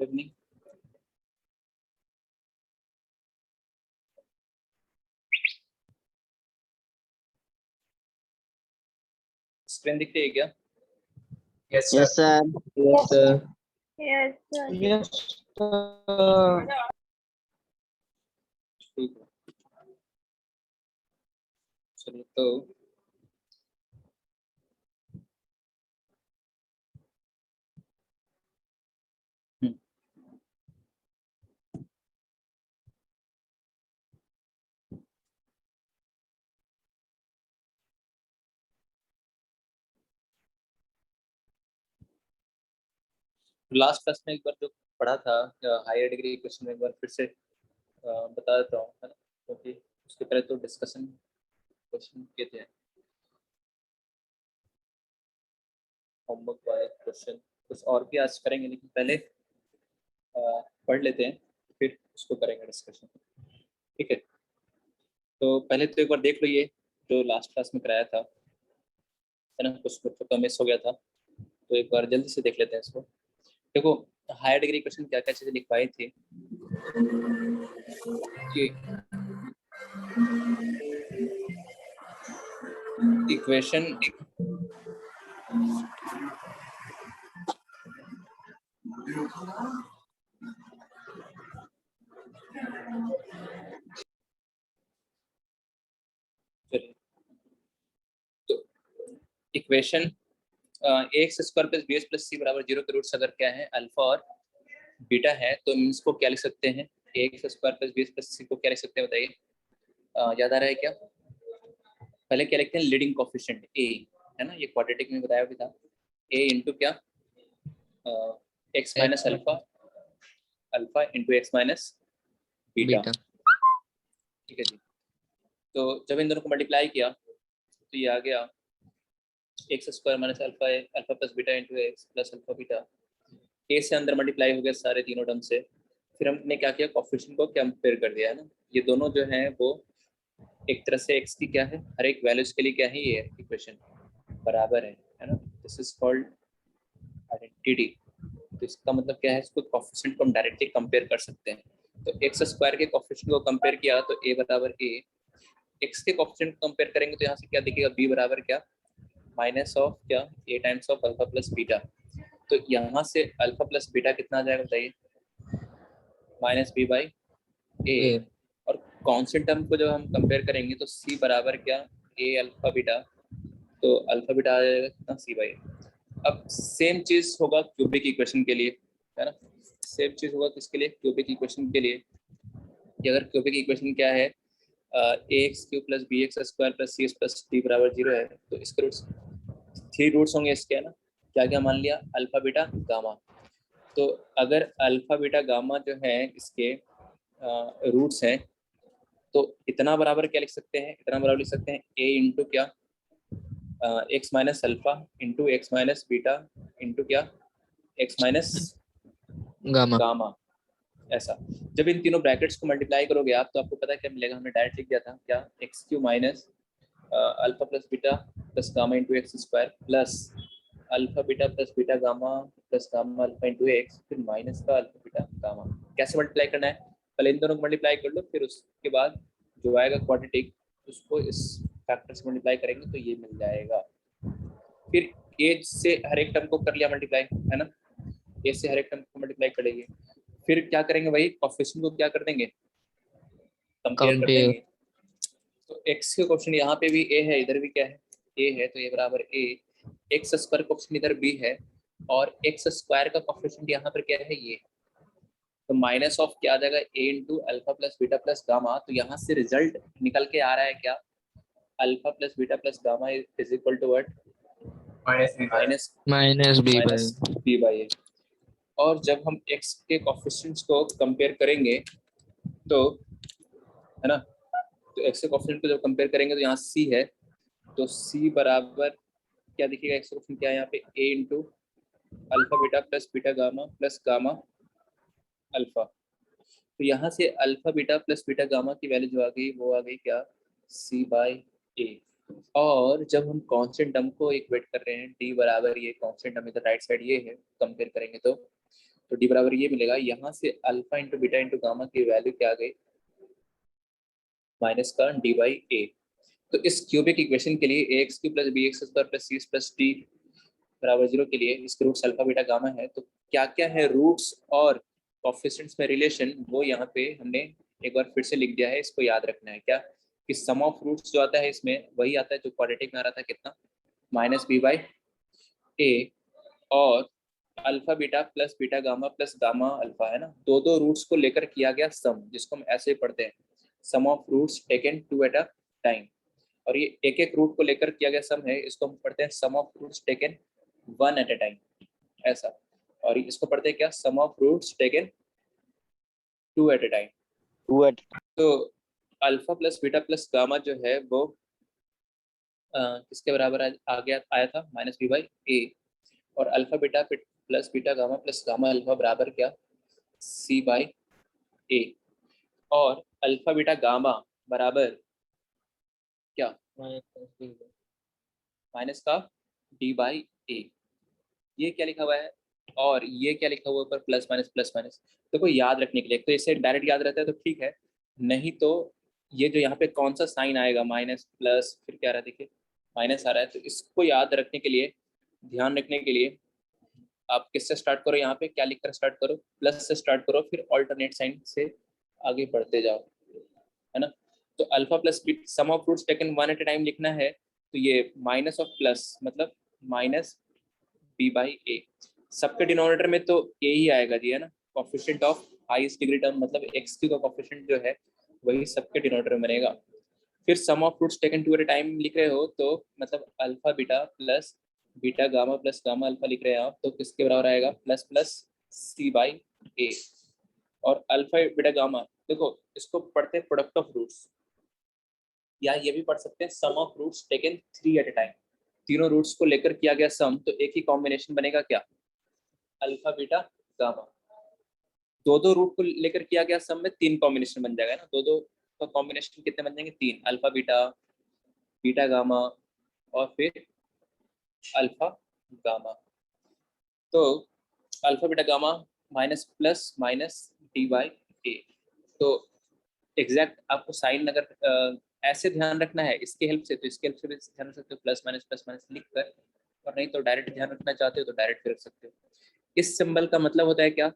Good evening. Screen दिख रही है क्या? Yes sir. Yes sir. Yes sir. Yes ठीक है, चलिए तो लास्ट क्लास में एक बार जो पढ़ा था हायर डिग्री क्वेश्चन में एक बार फिर से बता देता हूँ, है ना, क्योंकि उसके पहले तो डिस्कशन क्वेश्चन किए थे, होमवर्क वाले क्वेश्चन कुछ और भी आज करेंगे, लेकिन पहले पढ़ लेते हैं फिर उसको करेंगे डिस्कशन। ठीक है, तो पहले तो एक बार देख लो ये जो लास्ट क्लास में कराया था, है ना, कुछ बच्चों का मिस हो गया था, तो एक बार जल्दी से देख लेते हैं इसको। देखो हायर डिग्री क्वेश्चन क्या क्या चीजें लिखवाई थी कि इक्वेशन तो equation x square plus b x plus c बराबर 0 के रूट्स अगर क्या है अल्फा और बीटा है तो हम इसको क्या लिख सकते हैं, x square plus b x plus c को क्या लिख सकते हैं बताइए, याद आ रहा है क्या? पहले क्या लिखते हैं, लीडिंग कोफिशिएंट ए, है ना, ये क्वाड्रेटिक में बताया भी था, ए इंटू क्या x minus alpha, alpha into x minus beta. ठीक है जी, तो जब इन दोनों को मल्टीप्लाई किया तो ये आ गया x square minus alpha alpha plus beta into x plus alpha beta. A से अंदर मल्टीप्लाई हो गया सारे तीनों टर्म से, फिर हमने क्या किया, कोफिशिएंट को कंपेयर कर दिया, है ना, ये दोनों जो हैं वो एक तरह से एक्स की क्या है, हर एक वैल्यूज के लिए क्या है, ये इक्वेशन बराबर है ना, दिस इज कॉल्ड आइडेंटिटी। तो इसका मतलब क्या है, इसको कोफिशिएंट को हम डायरेक्टली कंपेयर कर सकते हैं। तो एक्स स्क्वायर के कोफिशिएंट को कंपेयर किया तो ए बराबर ए, एक्स के कोफिशिएंट को कंपेयर करेंगे तो यहाँ से क्या दिखेगा, बी बराबर क्या, माइनस ऑफ क्या, a times of alpha plus beta. तो यहाँ से अल्फा प्लस बीटा कितना आ जाएगा बताइए, माइनस बी बाई ए, और कांस्टेंट टर्म को जब हम कंपेयर करेंगे तो सी बराबर क्या, ए अल्फा बीटा, तो अल्फा बीटा आ जाएगा कितना, सी बाई। अब सेम चीज होगा क्यूबिक इक्वेशन के लिए, है ना, सेम चीज होगा किसके लिए, क्यूबिक इक्वेशन के लिए, कि अगर क्यूबिक इक्वेशन क्या है, a x cube plus b x square plus c x plus d बराबर 0 है, तो इसके रूट्स 3 रूट्स होंगे इसके, है ना, क्या क्या मान लिया, अल्फा बीटा गामा। तो अगर अल्फा बीटा गामा जो है इसके रूट्स हैं तो इतना बराबर क्या लिख सकते हैं, इतना बराबर लिख सकते हैं ए इंटू क्या, x minus alpha into x minus beta into क्या, एक्स माइनस गामा। ऐसा जब इन तीनों ब्रैकेट्स को मल्टीप्लाई करोगे आप तो आपको पता है क्या मिलेगा, हमने डायरेक्ट लिख दिया था क्या, x Q minus alpha plus beta plus gamma into x square plus alpha beta gamma plus gamma alpha into x, फिर माइनस का अल्फा बीटा गामा। कैसे मल्टीप्लाई करना है, पहले इन दोनों को मल्टीप्लाई कर लो, फिर उसके बाद जो आएगा क्वाड्रेटिक उसको इस फैक्टर से मल्टीप्लाई करेंगे तो ये मिल जाएगा। फिर ए से हर एक टर्म को कर लिया मल्टीप्लाई, है ना, ए से हर एक टर्म को मल्टीप्लाई करेंगे, फिर क्या करेंगे भाई, कोफिशिएंट को क्या कर देंगे, कंपेयर कर देंगे। तो एक्स के कोफिशिएंट यहाँ पे भी ए है, इधर भी क्या है, ए है, तो ए बराबर ए, एक्स स्क्वायर कोफिशिएंट इधर बी है और एक्स स्क्वायर का कोफिशिएंट यहाँ पर क्या है, ये, तो माइनस ऑफ क्या आ जाएगा, a into alpha plus beta plus gamma. तो यहाँ से रिजल्ट निकल के आ रहा है क्या, alpha plus beta plus gamma is equal to what, minus B by a. और जब हम x के कोफिशिएंट्स को कंपेयर करेंगे तो, है ना, तो x के कोफिशिएंट को जब कंपेयर करेंगे तो यहाँ c है, तो c बराबर क्या दिखेगा, x का कोफिशिएंट क्या है यहाँ पे, a into alpha beta plus beta gamma plus gamma alpha. तो यहाँ से alpha beta plus beta gamma की वैल्यू जो आ गई वो आ गई क्या, c बाई ए। और जब हम कांस्टेंट टर्म को इक्वेट कर रहे हैं, d बराबर ये कांस्टेंट टर्म इधर राइट साइड ये है, कंपेयर करेंगे तो तो डी बराबर ये मिलेगा, यहाँ से alpha into beta into gamma की वैल्यू क्या आ गई, माइनस का डी बाई ए। तो इस क्यूबिक इक्वेशन के लिए a x cube plus b x square plus c plus d बराबर 0 के लिए इसके रूट्स अल्फा बीटा गामा है। तो क्या क्या है रूट्स और कोएफिशिएंट्स में रिलेशन, वो यहाँ पे हमने एक बार फिर से लिख दिया है। इसको याद रखना है क्या, कि सम ऑफ रूट्स जो आता है इसमें वही आता है जो क्वाड्रेटिक में आ रहा था, कितना, माइनस बी बाई ए, और alpha beta plus beta gamma plus gamma alpha है ना, दो दो रूट्स को लेकर किया गया सम, जिसको हम ऐसे पढ़ते हैं, sum of roots taken two at a time. और ये एक एक रूट को लेकर किया गया सम है, इसको हम पढ़ते हैं sum of roots taken one at a time, ऐसा। और इसको पढ़ते हैं क्या, sum of roots taken two at a time. तो alpha plus beta plus gamma जो है वो किसके बराबर आ गया, आया था, माइनस बी बाई ए। और alpha beta plus beta gamma plus gamma alpha बराबर क्या, सी बाई ए। और अल्फा बीटा गामा बराबर क्या, माइनस का डी बाई ए। ये क्या लिखा हुआ है, और ये क्या लिखा हुआ है ऊपर, प्लस माइनस प्लस माइनस। देखो याद रखने के लिए, तो इससे डायरेक्ट याद रहता है तो ठीक है, नहीं तो ये जो यहाँ पे कौन सा साइन आएगा, माइनस प्लस फिर क्या रहा है, देखिए माइनस आ रहा है, तो इसको याद रखने के लिए, ध्यान रखने के लिए आप किससे स्टार्ट करो, यहाँ पे क्या लिखकर स्टार्ट करो, प्लस से स्टार्ट करो, फिर ऑल्टरनेट साइन से आगे बढ़ते जाओ, है ना। तो alpha plus sum of roots taken one at a time लिखना है, तो ये माइनस ऑफ प्लस मतलब माइनस बी बाई ए। सबके डिनोमिनेटर में तो ए ही आएगा जी, है ना, coefficient of highest degree term मतलब एक्स क्यू का कोएफिशिएंट जो है वही सबके डिनोमिनेटर में बनेगा। फिर sum of roots taken two at a time लिख रहे हो, तो मतलब alpha beta plus beta gamma plus gamma alpha लिख रहे हैं आप, तो किसके बराबर आएगा, plus plus c by a. और अल्फा बीटा गामा, देखो इसको पढ़ते हैं प्रोडक्ट ऑफ रूट्स, या ये भी पढ़ सकते हैं sum of roots taken three at a time. तीनों रूट्स को लेकर किया गया सम, तो एक ही कॉम्बिनेशन बनेगा क्या, अल्फा बीटा गामा। दो दो रूट को लेकर किया गया सम में तीन कॉम्बिनेशन बन जाएगा ना, दो दो का कॉम्बिनेशन कितने बन जाएंगे, तीन, अल्फा बीटा बीटा गामा और फिर अल्फा गामा। तो alpha beta gamma minus plus minus D by a. तो एग्जैक्ट आपको साइन अगर ऐसे ध्यान रखना है इसके हेल्प से, तो इसके हेल्प से भी ध्यान रख सकते हो, प्लस माइनस लिख कर, और नहीं तो डायरेक्ट ध्यान रखना चाहते हो तो डायरेक्ट रख सकते हो। इस सिंबल का मतलब होता है क्या,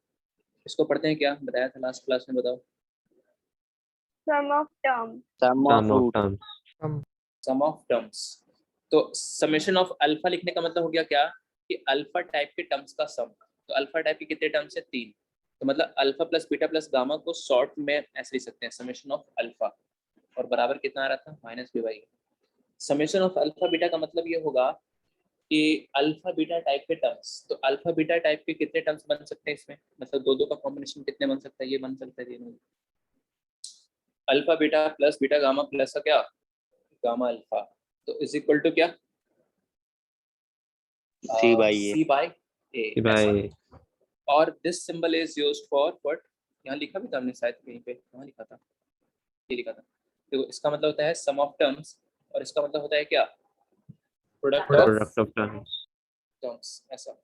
इसको पढ़ते हैं क्या, बताया था लास्ट क्लास में, बताओ। Sum of terms. Sum of terms. तो समेशन ऑफ अल्फा लिखने का मतलब हो गया क्या, कि अल्फा टाइप के टर्म्स का सम। तो अल्फा टाइप के कितने टर्म्स है, तीन, तो मतलब alpha plus beta plus gamma को शॉर्ट में ऐसे लिख सकते हैं, समेशन ऑफ अल्फा, और बराबर कितना आ रहा था, minus B by. Summation of alpha beta का मतलब ये होगा कि अल्फा बीटा टाइप के टर्म्स, तो अल्फा बीटा टाइप के कितने टर्म्स बन सकते हैं इसमें, मतलब दो दो का कॉम्बिनेशन कितने बन सकता है, ये बन सकता है तीनों, alpha beta plus beta gamma plus का क्या, गामा अल्फा, तो इज इक्वल टू क्या, सी बाई ए। और this symbol is used for what, यहाँ लिखा भी था हमने शायद कहीं पे, कहाँ लिखा था, ये लिखा था। तो इसका मतलब होता है सम ऑफ टर्म्स, और इसका मतलब होता है क्या, प्रोडक्ट ऑफ टर्म्स, ऐसा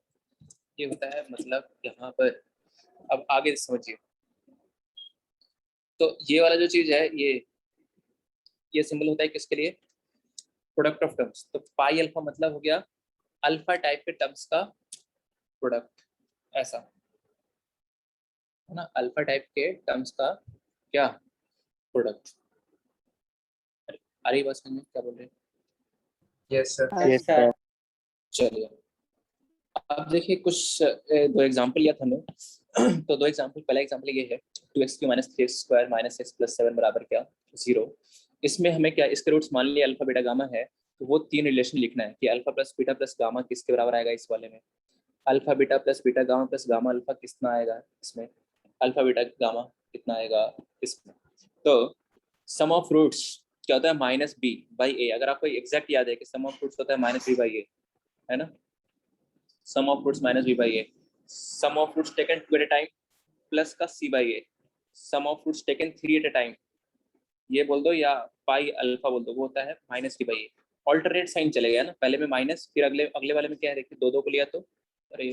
ये होता है मतलब यहाँ पर। अब आगे समझिए, तो ये वाला जो चीज है, ये सिंबल होता है किसके लिए, प्रोडक्ट ऑफ टर्म्स। तो पाई अल्फा मतलब हो गया अल्फा टाइप के टर्म्स का प्रोडक्ट, ऐसा है ना, अल्फा टाइप के टर्म्स का क्या, प्रोडक्ट। अरे बस में क्या बोल रहे हैं, यस सर। चलिए अब देखिए कुछ दो एग्जांपल लिया था हमने तो दो एग्जांपल, पहला एग्जांपल ये है 2x³ - 3x² - x + 7 बराबर क्या, 0। इसमें हमें क्या, इसके रूट्स मान लिया अल्फा बीटा गामा है, तो वो तीन रिलेशन लिखना है कि alpha plus beta plus gamma किसके बराबर आएगा इस वाले में, alpha beta plus beta gamma plus gamma alpha कितना आएगा इसमें, अल्फा बीटा गामा कितना आएगा इसमें। तो सम ऑफ रूट्स क्या होता है, माइनस बी बाई ए। अगर आपको एग्जैक्ट याद है कि सम ऑफ रूट्स होता है माइनस बी बाई ए, है ना, sum of roots minus B by a, sum of roots taken two at a time plus का c by a, sum of roots taken three at a time, ये बोल दो, या pi alpha बोल दो, वो होता है minus D by A. Alternate sign चलेगा ना, पहले में माइनस, फिर अगले वाले में क्या है, देखिए दो दो को लिया तो अरे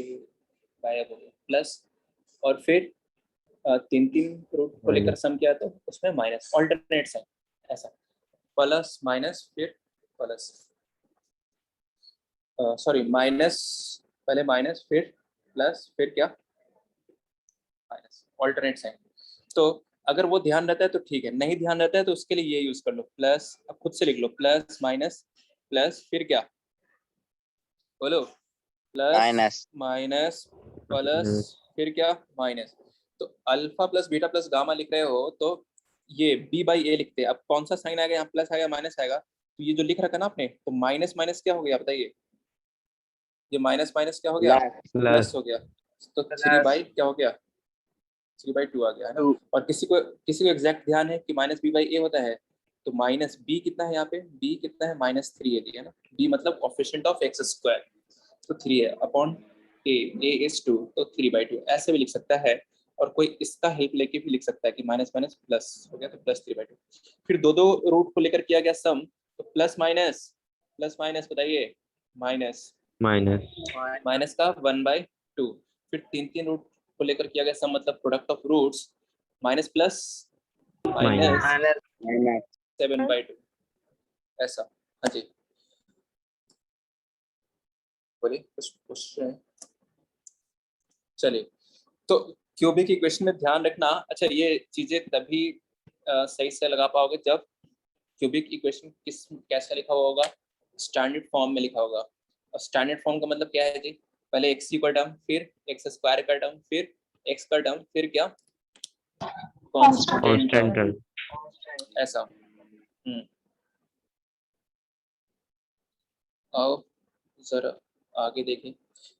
गायब हो गया, प्लस और फिर 3 रूट को लेकर सम किया तो उसमें माइनस, ऑल्टरनेट साइन ऐसा, प्लस माइनस फिर प्लस, सॉरी माइनस, पहले माइनस फिर प्लस फिर क्या माइनस, ऑल्टरनेट साइन। तो अगर वो ध्यान रहता है तो ठीक है, नहीं ध्यान रहता है तो उसके लिए ये यूज कर लो, प्लस, अब खुद से लिख लो, प्लस माइनस प्लस फिर क्या, बोलो, प्लस माइनस माइनस प्लस फिर क्या माइनस। तो alpha plus beta plus gamma लिख रहे हो तो ये बी बाई ए लिखते हैं। अब कौन सा साइन आएगा यहाँ, प्लस आएगा माइनस आएगा, तो ये जो लिख रखा ना आपने, तो माइनस माइनस क्या हो गया बताइए, ये माइनस माइनस क्या हो गया, प्लस हो गया, तो 3 बाई क्या हो गया, 3/2 आ गया है ना। और किसी को एग्जैक्ट ध्यान है कि माइनस बी बाई ए होता है, तो माइनस बी कितना है यहाँ पे, बी कितना है -3 है ना, बी मतलब कोफिशिएंट ऑफ एक्स स्क्वायर, तो 3 है अपॉन ए, ए इज 2, तो 3/2 ऐसे भी लिख सकता है। और कोई इसका हेल्प लेके भी लिख सकता है कि माइनस माइनस प्लस हो गया तो प्लस 3/2। फिर दो रूट को लेकर किया गया सम, तो प्लस माइनस बताइए, माइनस माइनस का 1/2, फिर 3 रूट को लेकर किया गया सम मतलब product of roots, minus plus minus minus 7/2 ऐसा। हाँ जी बोलिए, कुछ क्वेश्चन, चलिए। तो क्यूबिक इक्वेशन में ध्यान रखना, अच्छा ये चीजें तभी सही से लगा पाओगे जब क्यूबिक इक्वेशन कैसा लिखा हुआ होगा, स्टैंडर्ड फॉर्म में लिखा होगा। और स्टैंडर्ड फॉर्म का मतलब क्या है जी, पहले एक्स का टर्म, फिर एक्स स्क्वायर का टर्म, फिर एक्स का टर्म, फिर क्या कांस्टेंट टर्म, ऐसा। आओ जरा आगे देखें,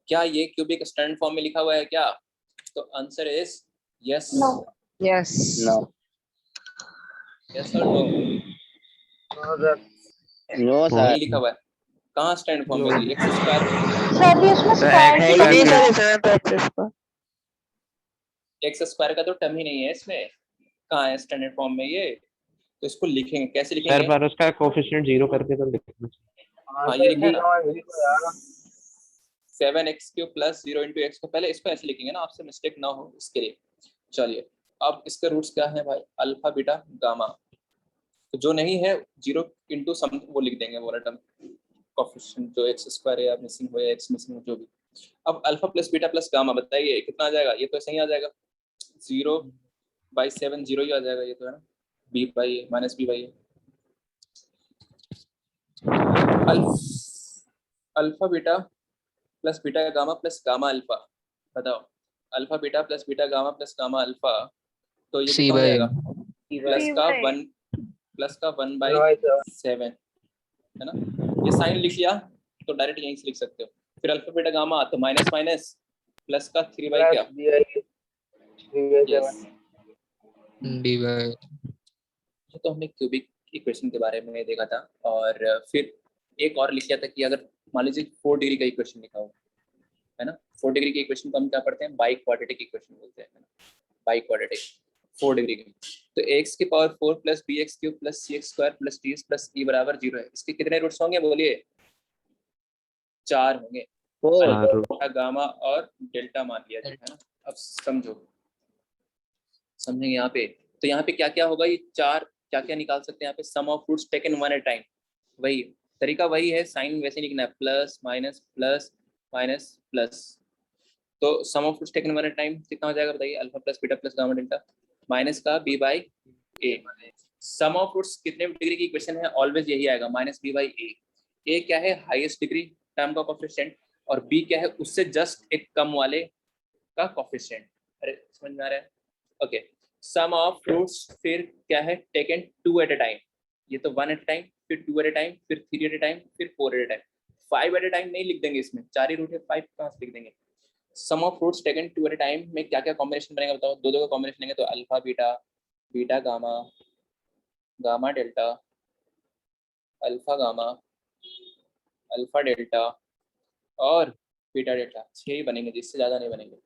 क्या ये क्यूबिक स्टैंडर्ड फॉर्म में लिखा हुआ है क्या, तो answer is yes, Yes. No yes और नो, नो सर नहीं लिखा हुआ है। कहाँ स्टैंड फॉर्म में जी, एक्स स्क्वायर, सर ये उसमें स्क्वायर है की ही नहीं जगह सर इसमें पैंतीस का। एक्स स्क्वायर का तो टर्म ही नहीं है इसमें, कहाँ है स्टैंडर्ड फॉर्म में ये, तो इसको लिखेंगे कैसे सर लिखेंगे, पर उसका कोफिशिएंट 0 करके तो लिखना चाहिए। हाँ ये लिखिए ना, 7x³ + 0 × x को पहले इसको ऐसे लिखेंगे ना, आपसे मिस्टेक ना हो इसके लिए। चलिए अब इसके रूट्स क्या है भाई, अल्फा बीटा गामा, तो जो नहीं है 0 × सम वो लिख देंगे, वो टर्म कोफिशिएंट जो एक्स स्क्वायर या मिसिंग हो या एक्स मिसिंग हो जो भी। अब alpha plus beta plus gamma बताइए कितना आ जाएगा, ये तो सही आ जाएगा, 0/7 0 ही आ जाएगा ये तो, है ना, b by minus B by alpha beta plus beta gamma plus gamma alpha, बताओ alpha beta plus beta gamma plus gamma alpha, तो ये कितना हो जाएगा, प्लस का 1/7 है ना, ये साइन लिख लिया तो डायरेक्ट यहीं से लिख सकते हो। फिर अल्फा बीटा गामा तो माइनस माइनस प्लस का 3 बाई क्या, yes। ये तो हमने क्यूबिक इक्वेशन के बारे में देखा था। और फिर एक और लिख लिया था कि अगर मान लीजिए 4 डिग्री का इक्वेशन लिखा हो, है ना, 4 डिग्री के इक्वेशन को हम क्या पढ़ते हैं, बाई क्वाड्रेटिक इक्वेशन बोलते हैं, बाई क्वाड्रेटिक 4 डिग्री की। तो x की power 4 + bx³ + cx² + ds + e बराबर 0 है, इसके कितने रूट्स होंगे बोलिए, 4 होंगे, अल्फा गामा और डेल्टा मान लिया जाए, है ना। अब समझेंगे यहाँ पे, तो यहाँ पे क्या क्या होगा, ये 4 क्या क्या निकाल सकते हैं यहाँ पे, sum of roots taken one at time, वही तरीका वही है, साइन वैसे लिखना है, plus minus plus minus plus. तो sum of roots taken one at time कितना हो जाएगा बताइए, alpha plus beta plus gamma delta minus का b/a। सम ऑफ रूट्स कितने डिग्री की इक्वेशन है, ऑलवेज यही आएगा -b/a। a क्या है, हाईएस्ट डिग्री टर्म का कोफिशिएंट, और b क्या है, उससे जस्ट एक कम वाले का कोफिशिएंट। अरे समझ में आ रहा है, ओके। सम ऑफ रूट्स फिर क्या है, टेकन 2 एट अ टाइम, ये तो 1 एट अ टाइम, फिर 2 एट अ टाइम, फिर 3 एट अ टाइम, फिर 4 eight a time, 5 eight a time नहीं लिख देंगे इसमें, 4 ही रूट है, 5 कहाँ से लिख देंगे। Sum of roots taken 2 at a time में क्या क्या कॉम्बिनेशन बनेगा बताओ, दो का कॉम्बिनेशन लेंगे तो alpha beta, beta gamma, gamma delta, alpha gamma, alpha delta और बीटा डेल्टा, 6 ही बनेंगे, जिससे ज़्यादा नहीं बनेंगे।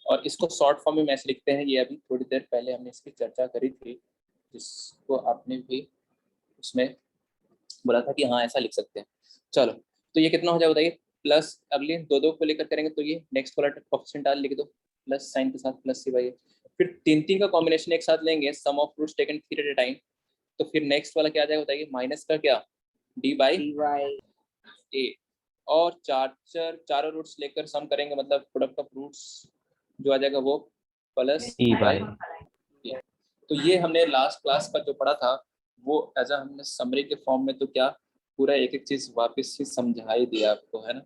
और इसको शॉर्ट फॉर्म में ऐसे लिखते हैं, ये अभी थोड़ी देर पहले हमने इसकी चर्चा करी थी, जिसको आपने भी उसमें बोला था कि हाँ ऐसा लिख सकते हैं। चलो तो ये कितना हो जाए बताइए, प्लस अगले दो को लेकर करेंगे तो ये नेक्स्ट वाला कोफिशिएंट डाल लिख दो, प्लस साइन के साथ प्लस सी बाई ए, फिर तीन का कॉम्बिनेशन एक साथ लेंगे, sum of roots taken 3 at a time, तो फिर नेक्स्ट वाला क्या आ जाएगा बताइए, माइनस का क्या, डी बाई ए, और चारों रूट्स लेकर सम करेंगे, मतलब प्रोडक्ट ऑफ रूट्स जो आ जाएगा वो प्लस E by ए। तो ये हमने लास्ट क्लास का जो पढ़ा था वो एज अ हमने समरी के फॉर्म में तो क्या पूरा एक एक चीज वापस ही समझा ही दिया आपको, है ना।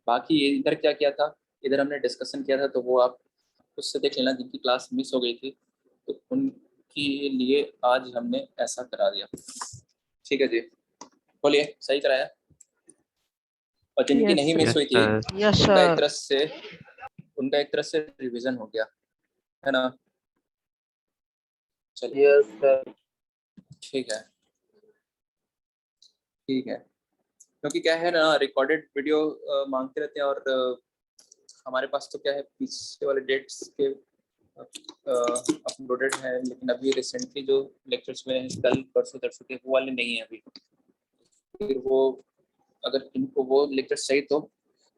बाकी ये इधर क्या किया था, इधर हमने डिस्कशन किया था, तो वो आप उससे देख लेना जिनकी क्लास मिस हो गई थी, तो उनके लिए आज हमने ऐसा करा दिया। ठीक है जी, बोलिए सही कराया। और जिनकी Yes, नहीं sir. मिस हुई थी Yes, उनका एक तरह से रिवीजन हो गया, है ना। चलिए Yes, sir. ठीक है, ठीक है, क्योंकि क्या है ना रिकॉर्डेड वीडियो मांगते रहते हैं, और हमारे पास तो क्या है पीछे वाले डेट्स के अपलोडेड है, लेकिन अभी रिसेंटली जो लेक्चर्स में कल परसों तरसों के वो वाले नहीं है अभी। फिर वो अगर इनको वो लेक्चर चाहिए तो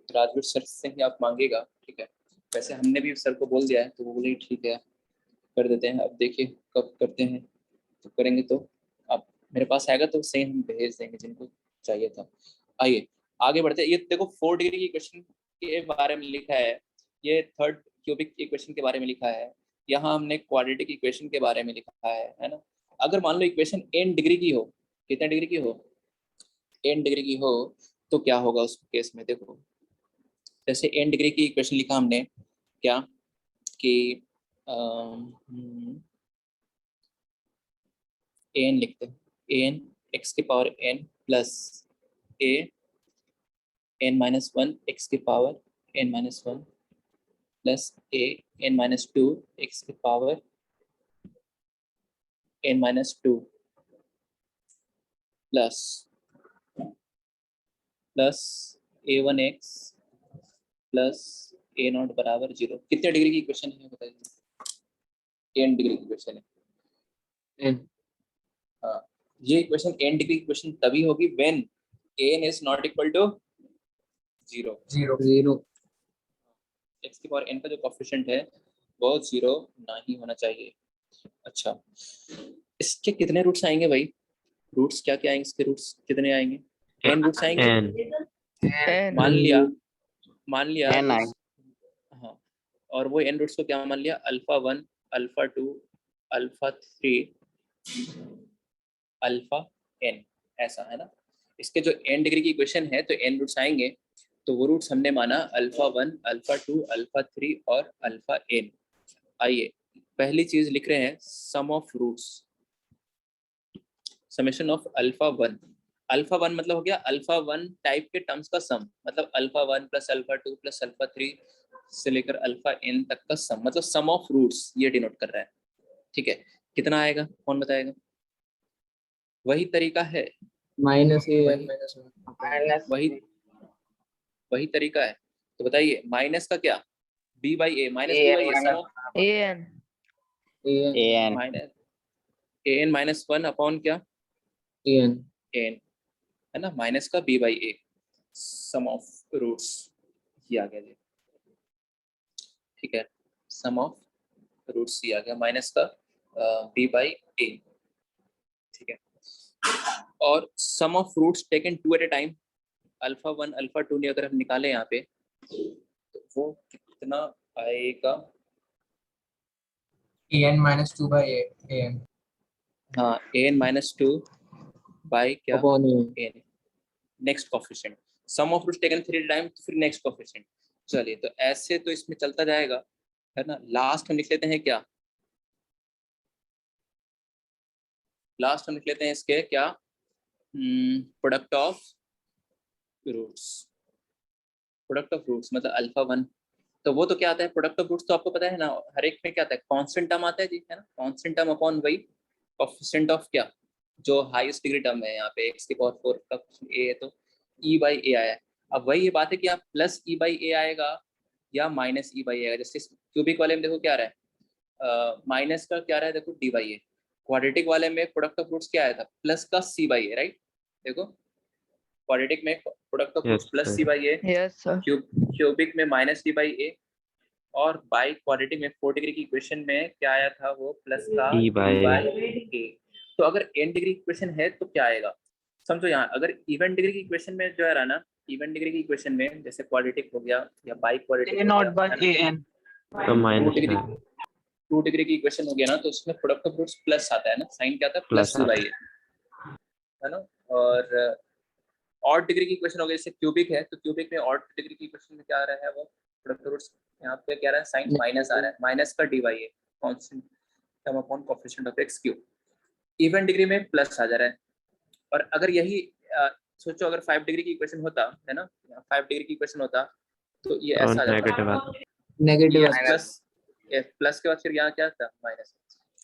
राजवीर सर से ही आप मांगेगा, ठीक है। वैसे हमने भी सर को बोल दिया है, तो वो बोले ठीक है कर देते हैं। अब देखिए कब करते हैं, तो करेंगे तो आप मेरे पास आएगा तो सही हम भेज देंगे जिनको चाहिए था। आइए आगे बढ़ते हैं। ये देखो 4 डिग्री की इक्वेशन के बारे में लिखा है, ये थर्ड क्यूबिक इक्वेशन के बारे में लिखा है, यहाँ हमने क्वाड्रेटिक इक्वेशन के बारे में लिखा है ना। अगर मान लो इक्वेशन n डिग्री की हो, कितने डिग्री की हो, n डिग्री की हो, तो क्या होगा उस केस में। देखो जैसे n डिग्री की इक्वेशन लिखा हमने क्या कि n लिखते हैं, n x के power n plus a n minus 1 x के power n minus 1 plus a n minus 2 x के power n minus 2 plus a1x plus a not बराबर 0। कितने डिग्री की इक्वेशन है बताइए, n डिग्री की इक्वेशन है। हाँ, ये इक्वेशन n डिग्री इक्वेशन तभी होगी when n is not equal to 0। x की पावर n का जो कोएफिशिएंट है वो 0 नहीं होना चाहिए। अच्छा, इसके कितने रूट्स आएंगे भाई, रूट्स क्या क्या आएंगे, इसके रूट्स कितने आएंगे, n रूट्स आएंगे। N मान लिया N I. हाँ, और वो n रूट्स को क्या मान लिया, alpha 1 alpha 2 alpha 3 alpha n, ऐसा है ना। इसके जो n डिग्री की इक्वेशन है तो n रूट्स आएंगे, तो वो रूट्स हमने माना अल्फा 1 अल्फा 2 अल्फा 3 और अल्फा n। आइए पहली चीज लिख रहे हैं sum of roots, summation of alpha 1। Alpha 1 मतलब हो गया अल्फा 1 टाइप के टर्म्स का सम, मतलब alpha 1 plus alpha 2 plus alpha 3 से लेकर अल्फा n तक का सम, मतलब सम ऑफ रूट्स ये डिनोट कर रहा है। ठीक है, कितना आएगा कौन बताएगा, वही तरीका है, Minus A वही minus वही तरीका है। तो बताइए माइनस का क्या, b by a minus b A by a, sum minus of AN. AN. Minus an minus 1 upon क्या AN. n, है ना, माइनस का b by a, sum of roots ये आ गया जी। ठीक है, सम ऑफ रूट्स ये आ गया माइनस का b बाई ए। ठीक है, और sum of roots taken 2 at a time, alpha 1 alpha 2 ने अगर हम निकाले यहाँ पे तो वो कितना आएगा, AN minus 2 by AN. हाँ an माइनस 2 बाई क्या Upon AN. n, next coefficient, sum of roots taken 3 at a time, तो फिर नेक्स्ट कोफिशिएंट। चलिए तो ऐसे तो इसमें चलता जाएगा, है ना। लास्ट हम लिख लेते हैं क्या, लास्ट हम लिख लेते हैं इसके क्या, product of roots, product of roots मतलब अल्फा 1, तो वो तो क्या आता है प्रोडक्ट ऑफ रूट्स, तो आपको पता है ना हर एक में क्या आता है कांस्टेंट टर्म आता है जी, है ना, कांस्टेंट टर्म अपॉन वही कोएफिशिएंट ऑफ क्या, जो हाईएस्ट डिग्री टर्म है यहाँ पे x की पावर 4 का a है तो e बाई ए आया है। अब वही ये बात है कि आप प्लस e बाई ए आएगा या माइनस e बाई आएगा। जैसे क्यूबिक वाले में देखो क्या रहा है, माइनस का क्या रहा है देखो डी बाई ए, क्वाड्रेटिक वाले में प्रोडक्ट ऑफ रूट्स क्या आया था प्लस का c बाई ए, राइट। देखो क्वाड्रेटिक में product of roots Yes, plus sir. c by a, Yes, sir. Cubic में माइनस d बाई ए, और बाई क्वाड्रेटिक में 4 डिग्री की इक्वेशन में क्या आया था, वो प्लस का E by ए। तो अगर n डिग्री की इक्वेशन है तो क्या आएगा, समझो यहाँ अगर इवन डिग्री की इक्वेशन में जो है ना, इवन डिग्री की इक्वेशन में जैसे क्वाड्रेटिक हो गया या by quadratic A naught by AN. तो माइनस डिग्री का 2 डिग्री की इक्वेशन हो गया ना, तो उसमें प्रोडक्ट ऑफ रूट्स प्लस आता है ना, साइन क्या आता है प्लस Plus बाई है ना। और ऑड डिग्री की इक्वेशन हो गई, जैसे क्यूबिक है तो क्यूबिक में ऑड डिग्री की इक्वेशन में क्या आ रहा है, वो प्रोडक्ट ऑफ रूट्स यहाँ पे क्या रहा है, साइन माइनस आ रहा है, माइनस का डी वाई है constant term upon coefficient of x cube. Even degree में प्लस आ जा रहा है। और अगर यही सोचो अगर 5 डिग्री की इक्वेशन होता है ना, 5 डिग्री की इक्वेशन होता तो ये ऐसा आ जाता नेगेटिव आता Negative. प्लस के बाद फिर यहाँ क्या था माइनस।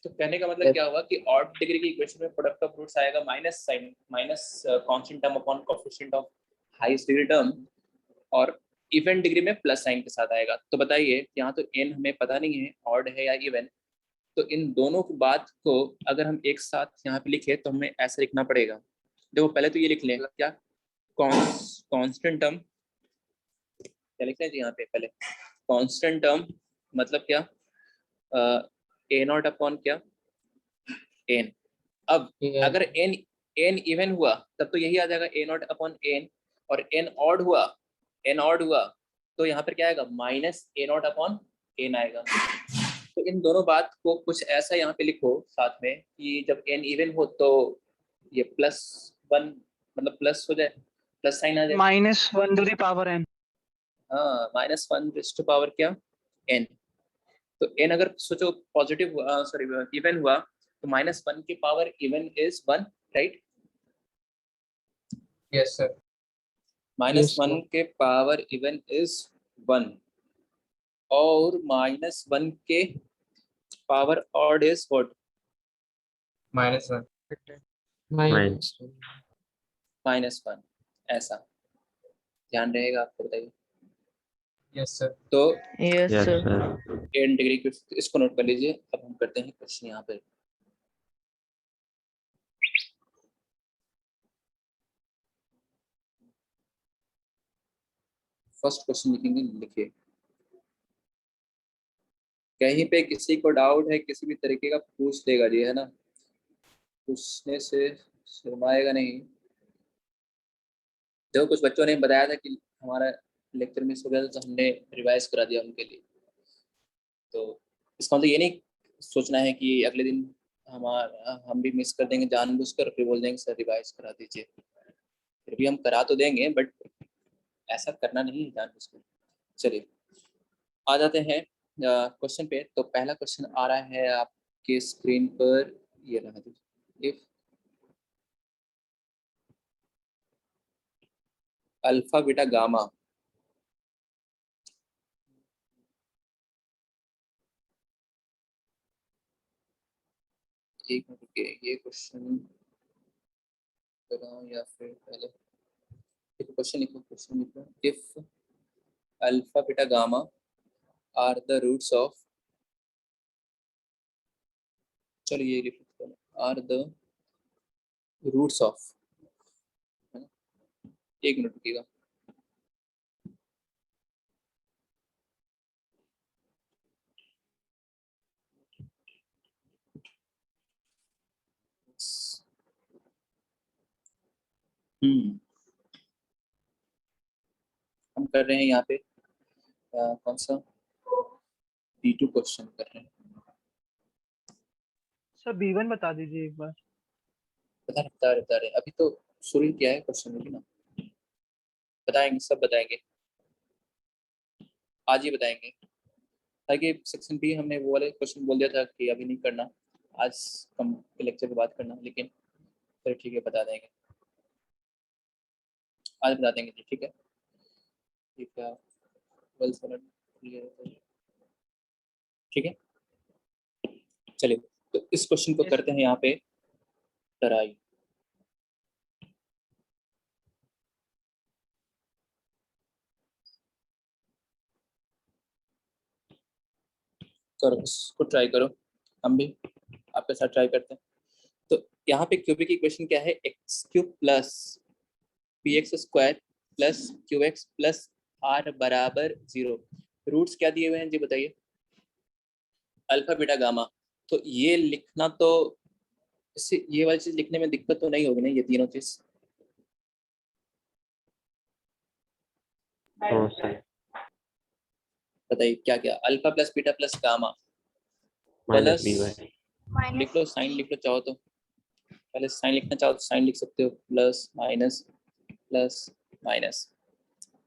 तो कहने का मतलब क्या हुआ कि ऑड डिग्री की इक्वेशन में प्रोडक्ट ऑफ रूट्स आएगा minus sign minus constant term upon coefficient of highest degree term, और इवन डिग्री में प्लस साइन के साथ आएगा। तो बताइए यहाँ तो n हमें पता नहीं है ऑड है या इवन, तो इन दोनों की बात को अगर हम एक साथ यहाँ पे लिखे तो हमें ऐसा लिखना पड़ेगा। देखो पहले तो ये लिख लें क्या, कांस्टेंट टर्म, क्या लिखना है जी यहाँ पे, पहले कांस्टेंट टर्म मतलब क्या, ए नॉट अपॉन क्या एन। अब AN. अगर एन इवन हुआ तब तो यही आ जाएगा ए नॉट अपॉन एन, और एन ऑड हुआ तो यहाँ पर क्या आएगा minus a naught upon n आएगा। तो इन दोनों बात को कुछ ऐसा यहाँ पे लिखो साथ में कि जब n इवन हो तो ये +1 मतलब प्लस हो जाए, प्लस साइन आ जाए। -1 to the power n. हाँ -1 रेज़ टू पावर क्या n। तो n अगर सोचो पॉजिटिव सॉरी इवन हुआ तो -1 की power even is 1, right. Yes, sir. -1 के पावर इवन इज 1 और -1 के पावर ऑड इज व्हाट, -1. -1। ऐसा ध्यान रहेगा आपको, बताइए। Yes, sir. तो Yes, yes sir. Sir 10 degree की, इसको नोट कर लीजिए। अब हम करते हैं क्वेश्चन यहाँ पे। फर्स्ट क्वेश्चन लिखेंगे, लिखिए। कहीं पे किसी को डाउट है किसी भी तरीके का पूछ लेगा जी, है ना, पूछने से शर्माएगा नहीं। जो कुछ बच्चों ने बताया था कि हमारा लेक्चर मिस हो गया तो हमने रिवाइज करा दिया उनके लिए। तो इसका मतलब ये नहीं सोचना है कि अगले दिन हम भी मिस कर देंगे जानबूझकर, फिर बोल देंगे सर रिवाइज करा दीजिए। फिर भी हम करा तो देंगे बट ऐसा करना नहीं है जानबूझकर। चलिए आ जाते हैं क्वेश्चन पे। तो पहला क्वेश्चन आ रहा है आपके स्क्रीन पर, ये रहा। इफ अल्फा बीटा गामा एक मिनट रुकिए, ये क्वेश्चन कराऊं या फिर पहले क्वेश्चन लिखो। If alpha beta gamma are the roots of, चलिए ये लिखो, आर द रूट्स ऑफ, एक मिनट रुकिएगा। हम कर रहे हैं यहाँ पे कौन सा B2 क्वेश्चन कर रहे हैं। सर B1 बता दीजिए एक बार। बता रहे अभी तो शुरू ही किया है क्वेश्चन में ना, बताएंगे सब बताएंगे, आज ही बताएंगे। ताकि सेक्शन बी हमने वो वाले क्वेश्चन बोल दिया था कि अभी नहीं करना, आज कम के लेक्चर के बाद करना, लेकिन फिर ठीक है बता देंगे, आज बता देंगे जी, ठीक है। ठीक है ठीक है। चलिए तो इस क्वेश्चन को करते हैं यहाँ पे ट्राई। करो इसको, ट्राई करो, हम भी आपके साथ ट्राई करते हैं। तो यहाँ पे क्यूबिक इक्वेशन क्या है, x cube plus p x square plus q x plus r बराबर 0। रूट्स क्या दिए हुए हैं जी बताइए, अल्फा बीटा गामा। तो ये लिखना तो, इससे ये वाली चीज लिखने में दिक्कत तो नहीं होगी ना, ये तीनों चीज। No, sir. बताइए क्या क्या, alpha plus beta plus gamma Minus plus, by. लिख लो साइन लिख लो चाहो तो, पहले साइन लिखना चाहो तो साइन लिख सकते हो, प्लस माइनस प्लस माइनस।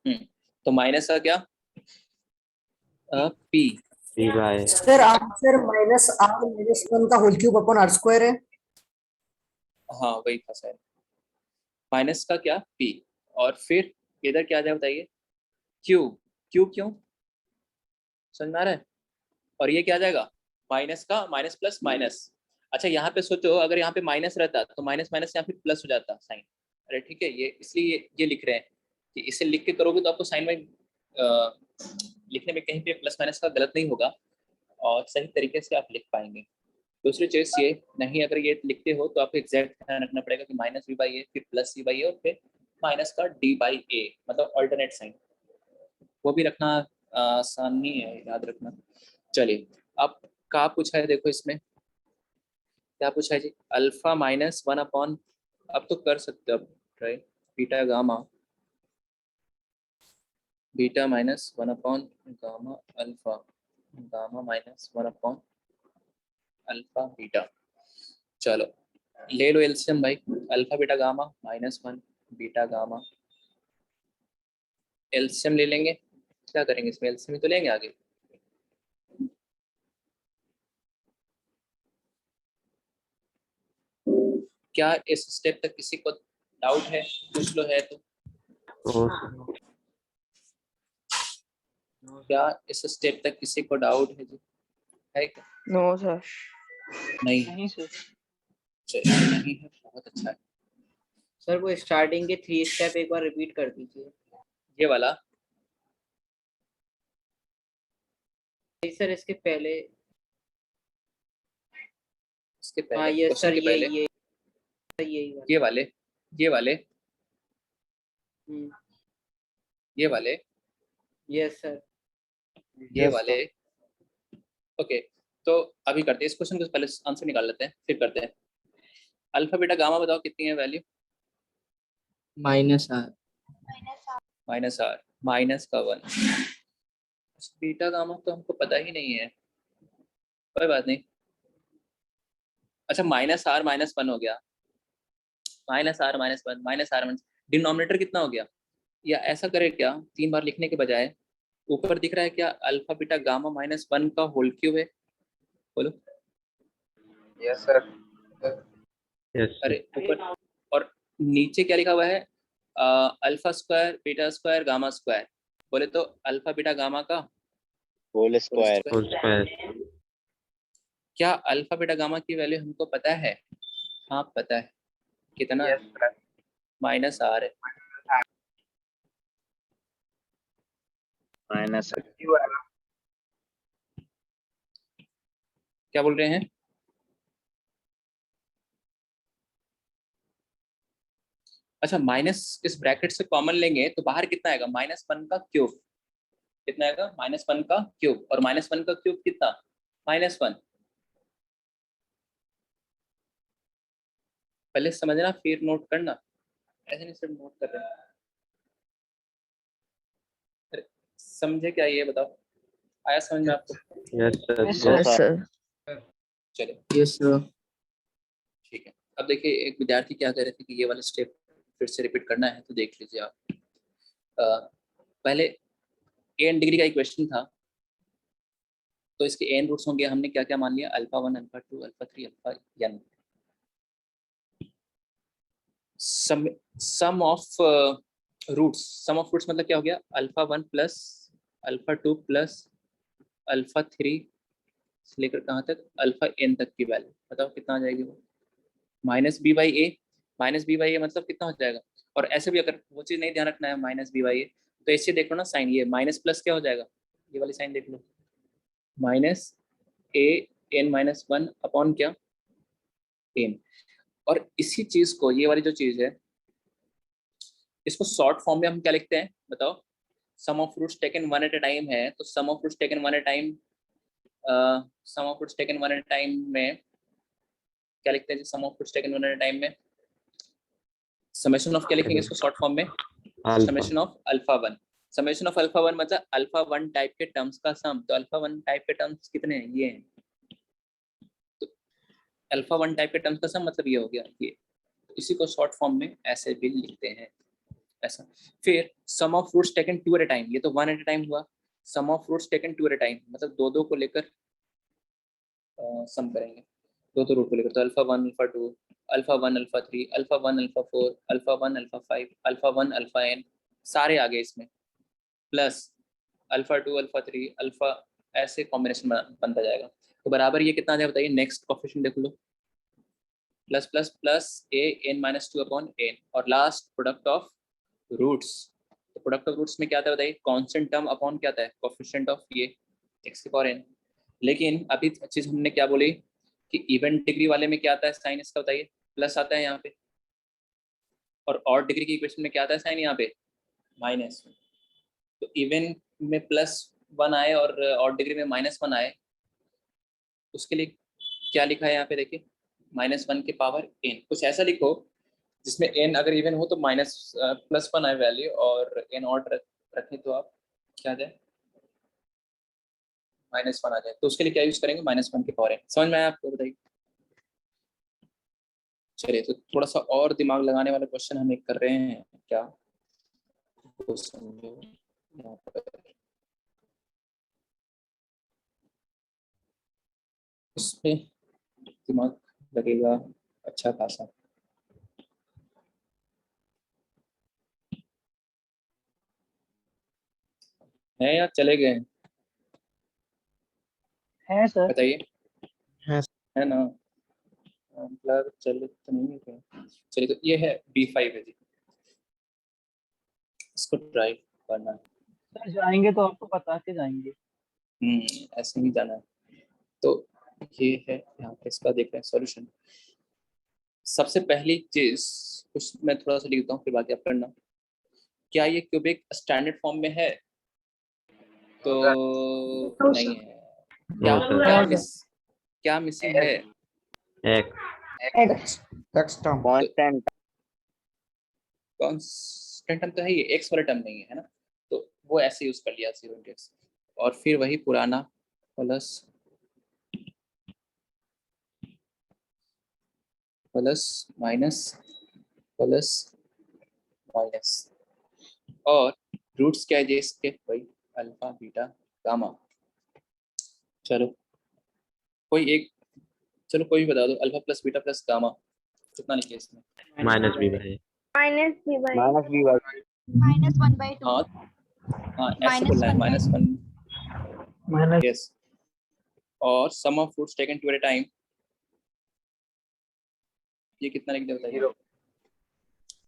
तो माइनस का क्या, p. B by. Sir answer minus r minus one का whole cube upon r square है। हाँ वही था सर, माइनस का क्या पी, और फिर इधर क्या आ जाए बताइए, क्यू। क्यू क्यों, समझ में आ रहा है। और ये क्या आ जाएगा, माइनस का माइनस प्लस माइनस। अच्छा यहाँ पे सोचो, अगर यहाँ पे माइनस रहता तो माइनस माइनस यहाँ पे प्लस हो जाता साइन। अरे ठीक है, ये इसलिए ये लिख रहे हैं कि इसे लिख के करोगे तो आपको साइन में लिखने में कहीं पे प्लस माइनस का गलत नहीं होगा और सही तरीके से आप लिख पाएंगे। दूसरी चीज ये नहीं, अगर ये लिखते हो तो आपको एग्जैक्ट ध्यान रखना पड़ेगा कि माइनस वी बाई ए, फिर प्लस वी बाई ए, और फिर माइनस का डी बाई ए, मतलब ऑल्टरनेट साइन, वो भी रखना आसान नहीं है, याद रखना। चलिए अब क्या पूछा है देखो इसमें, क्या पूछा है जी, अल्फा माइनस वन अपॉन, अब तो कर सकते हो अब try, beta gamma, beta minus one upon gamma alpha, gamma minus one upon alpha beta. चलो ले लो एलसीएम भाई, alpha beta gamma minus one beta gamma, LCM ले लेंगे, क्या करेंगे इसमें, एलसीएम तो लेंगे आगे। क्या इस स्टेप तक किसी को डाउट है, पूछ लो है तो। No, sir. क्या इस स्टेप तक किसी को डाउट है जी, है क्या? No, sir. नहीं नहीं सर। चलिए, नहीं है, बहुत अच्छा है। सर वो स्टार्टिंग के 3 स्टेप एक बार रिपीट कर दीजिए। ये वाला, नहीं सर इसके पहले। इसके हाँ पहले, ये क्वेश्चन सर के पहले, यही वाला। ये वाले, ये वाले, हम्म, ये वाले, यस सर। ये वाले। ओके, तो अभी करते हैं इस क्वेश्चन को, पहले आंसर निकाल लेते हैं फिर करते हैं। अल्फा बीटा गामा बताओ कितनी है value, minus r. Minus r, minus का वन। बीटा गामा तो हमको पता ही नहीं है, कोई बात नहीं। अच्छा माइनस आर माइनस वन हो गया, minus r minus one, minus r minus, denominator कितना हो गया, या ऐसा करे क्या, 3 बार लिखने के बजाय ऊपर दिख रहा है क्या, alpha beta gamma minus one का होल क्यूब है, बोलो। Yes sir. Yes, sir. अरे ऊपर, और नीचे क्या लिखा हुआ है, alpha square beta square gamma square, बोले तो अल्फा बीटा गामा का होल स्क्वायर। Whole square. क्या अल्फा बीटा गामा की वैल्यू हमको पता है, हाँ पता है, कितना, यस सर। माइनस आर है। माइनस क्या बोल रहे हैं, अच्छा माइनस इस ब्रैकेट से कॉमन लेंगे तो बाहर कितना आएगा, माइनस वन का क्यूब, कितना आएगा, माइनस वन का क्यूब, और माइनस वन का क्यूब कितना, माइनस वन। पहले समझना फिर नोट करना, ऐसे नहीं सिर्फ नोट कर रहे हैं। अरे, समझे क्या ये बताओ, आया समझ में आपको। Yes, sir. Yes, Go. Yes, sir. चलिए यस सर। ठीक है, अब देखिए एक विद्यार्थी क्या कह रहे थे कि ये वाला स्टेप फिर से रिपीट करना है, तो देख लीजिए आप। पहले एन डिग्री का इक्वेशन था, तो इसके एन रूट्स होंगे, हमने क्या क्या मान लिया, alpha one alpha two alpha three alpha n. Sum of roots, sum of roots मतलब क्या हो गया, alpha one plus alpha two plus alpha three से लेकर कहाँ तक, अल्फा एन तक की वैल्यू बताओ कितना आ जाएगी वो, minus B by a, minus B by a मतलब कितना हो जाएगा। और ऐसे भी अगर वो चीज़ नहीं ध्यान रखना है माइनस बी बाई ए, तो ऐसे देख लो ना साइन, ये माइनस प्लस क्या हो जाएगा, ये वाली साइन देख लो, माइनस ए एन माइनस वन अपॉन क्या, एन। और इसी चीज को, ये वाली जो चीज है, इसको शॉर्ट फॉर्म में हम क्या लिखते हैं बताओ, sum of roots taken one at a time है, तो sum of roots taken one at time, sum of roots taken one at time में क्या लिखते हैं? Sum of roots taken one at time में समेशन ऑफ क्या लिखेंगे इसको शॉर्ट फॉर्म में? Summation of alpha one. Summation of alpha one मतलब अल्फा वन टाइप के टर्म्स का सम। तो अल्फा वन टाइप के टर्म्स कितने हैं? ये हैं। तो अल्फा वन टाइप के टर्म्स का सम मतलब ये हो गया ये। तो इसी को शॉर्ट फॉर्म में ऐसे भी लिखते हैं, ऐसा। फिर sum of roots taken two at a time, ये तो वन एट अ टाइम हुआ। Sum of roots taken two at a time मतलब दो दो को लेकर सम करेंगे, दो रूट को लेकर। तो alpha one alpha two, alpha one alpha three, alpha one alpha four, alpha one alpha five, alpha one alpha n, सारे आ गए इसमें, plus alpha two alpha three alpha, ऐसे कॉम्बिनेशन बनता जाएगा। तो बराबर ये कितना आ जाए बताइए? नेक्स्ट कोफिशिएंट देख लो, plus plus plus a n minus two upon n, और लास्ट प्रोडक्ट ऑफ रूट्स। तो प्रोडक्ट ऑफ रूट्स में क्या आता है बताइए? कांस्टेंट टर्म अपॉन क्या आता है? कोफिशिएंट ऑफ ये एक्स की पावर एन। लेकिन अभी चीज हमने क्या बोली कि इवन डिग्री वाले में क्या आता है साइन इसका बताइए? प्लस आता है यहाँ पे, और ऑड डिग्री की इक्वेशन में क्या आता है साइन यहाँ पे? माइनस। तो इवन में प्लस वन आए और ऑड डिग्री में माइनस वन आए, उसके लिए क्या लिखा है यहाँ पे देखिए? माइनस वन के पावर एन। कुछ ऐसा लिखो जिसमें एन अगर इवन हो तो माइनस प्लस वन आए वैल्यू, और एन ऑड रखें तो आप क्या आ जाए? माइनस वन आ जाए। तो उसके लिए क्या यूज करेंगे? माइनस वन के पावर एन। समझ में आया आपको? बताइए। चलिए, तो थोड़ा सा और दिमाग लगाने वाला क्वेश्चन हम एक कर रहे हैं क्या, वो समझो यहाँ पर। इसमें दिमाग लगेगा अच्छा खासा। है या चले गए? है सर। बताइए। है। है ना? मतलब चले तो नहीं है क्या? चलिए, तो ये है B5 है जी, इसको ट्राई करना है। सर जाएंगे तो आपको बता के जाएंगे। ऐसे ही जाना है। तो ये है यहाँ पे, इसका देख रहे हैं सॉल्यूशन। सबसे पहली चीज कुछ मैं थोड़ा सा लिखता हूँ, फिर बाकी आप करना। क्या ये क्यूबिक स्टैंडर्ड फॉर्म में है? तो नहीं है। क्या नो सर। क्या मिसिंग है? X x term. Constant constant term तो है, ये एक्स वाला टर्म नहीं है ना, तो वो ऐसे यूज कर लिया 0 into x, और फिर वही पुराना plus plus minus plus minus, और रूट्स क्या है जी इसके? भाई अल्फा बीटा गामा। चलो कोई एक, चलो कोई भी बता दो। Alpha plus beta plus gamma कितना लिखे इसमें? Minus B by. Minus B by minus one by two. हाँ ऐसे बोलना है, माइनस वन। Minus yes. और sum of roots taken two at a time, ये कितना लिख दे बताइए?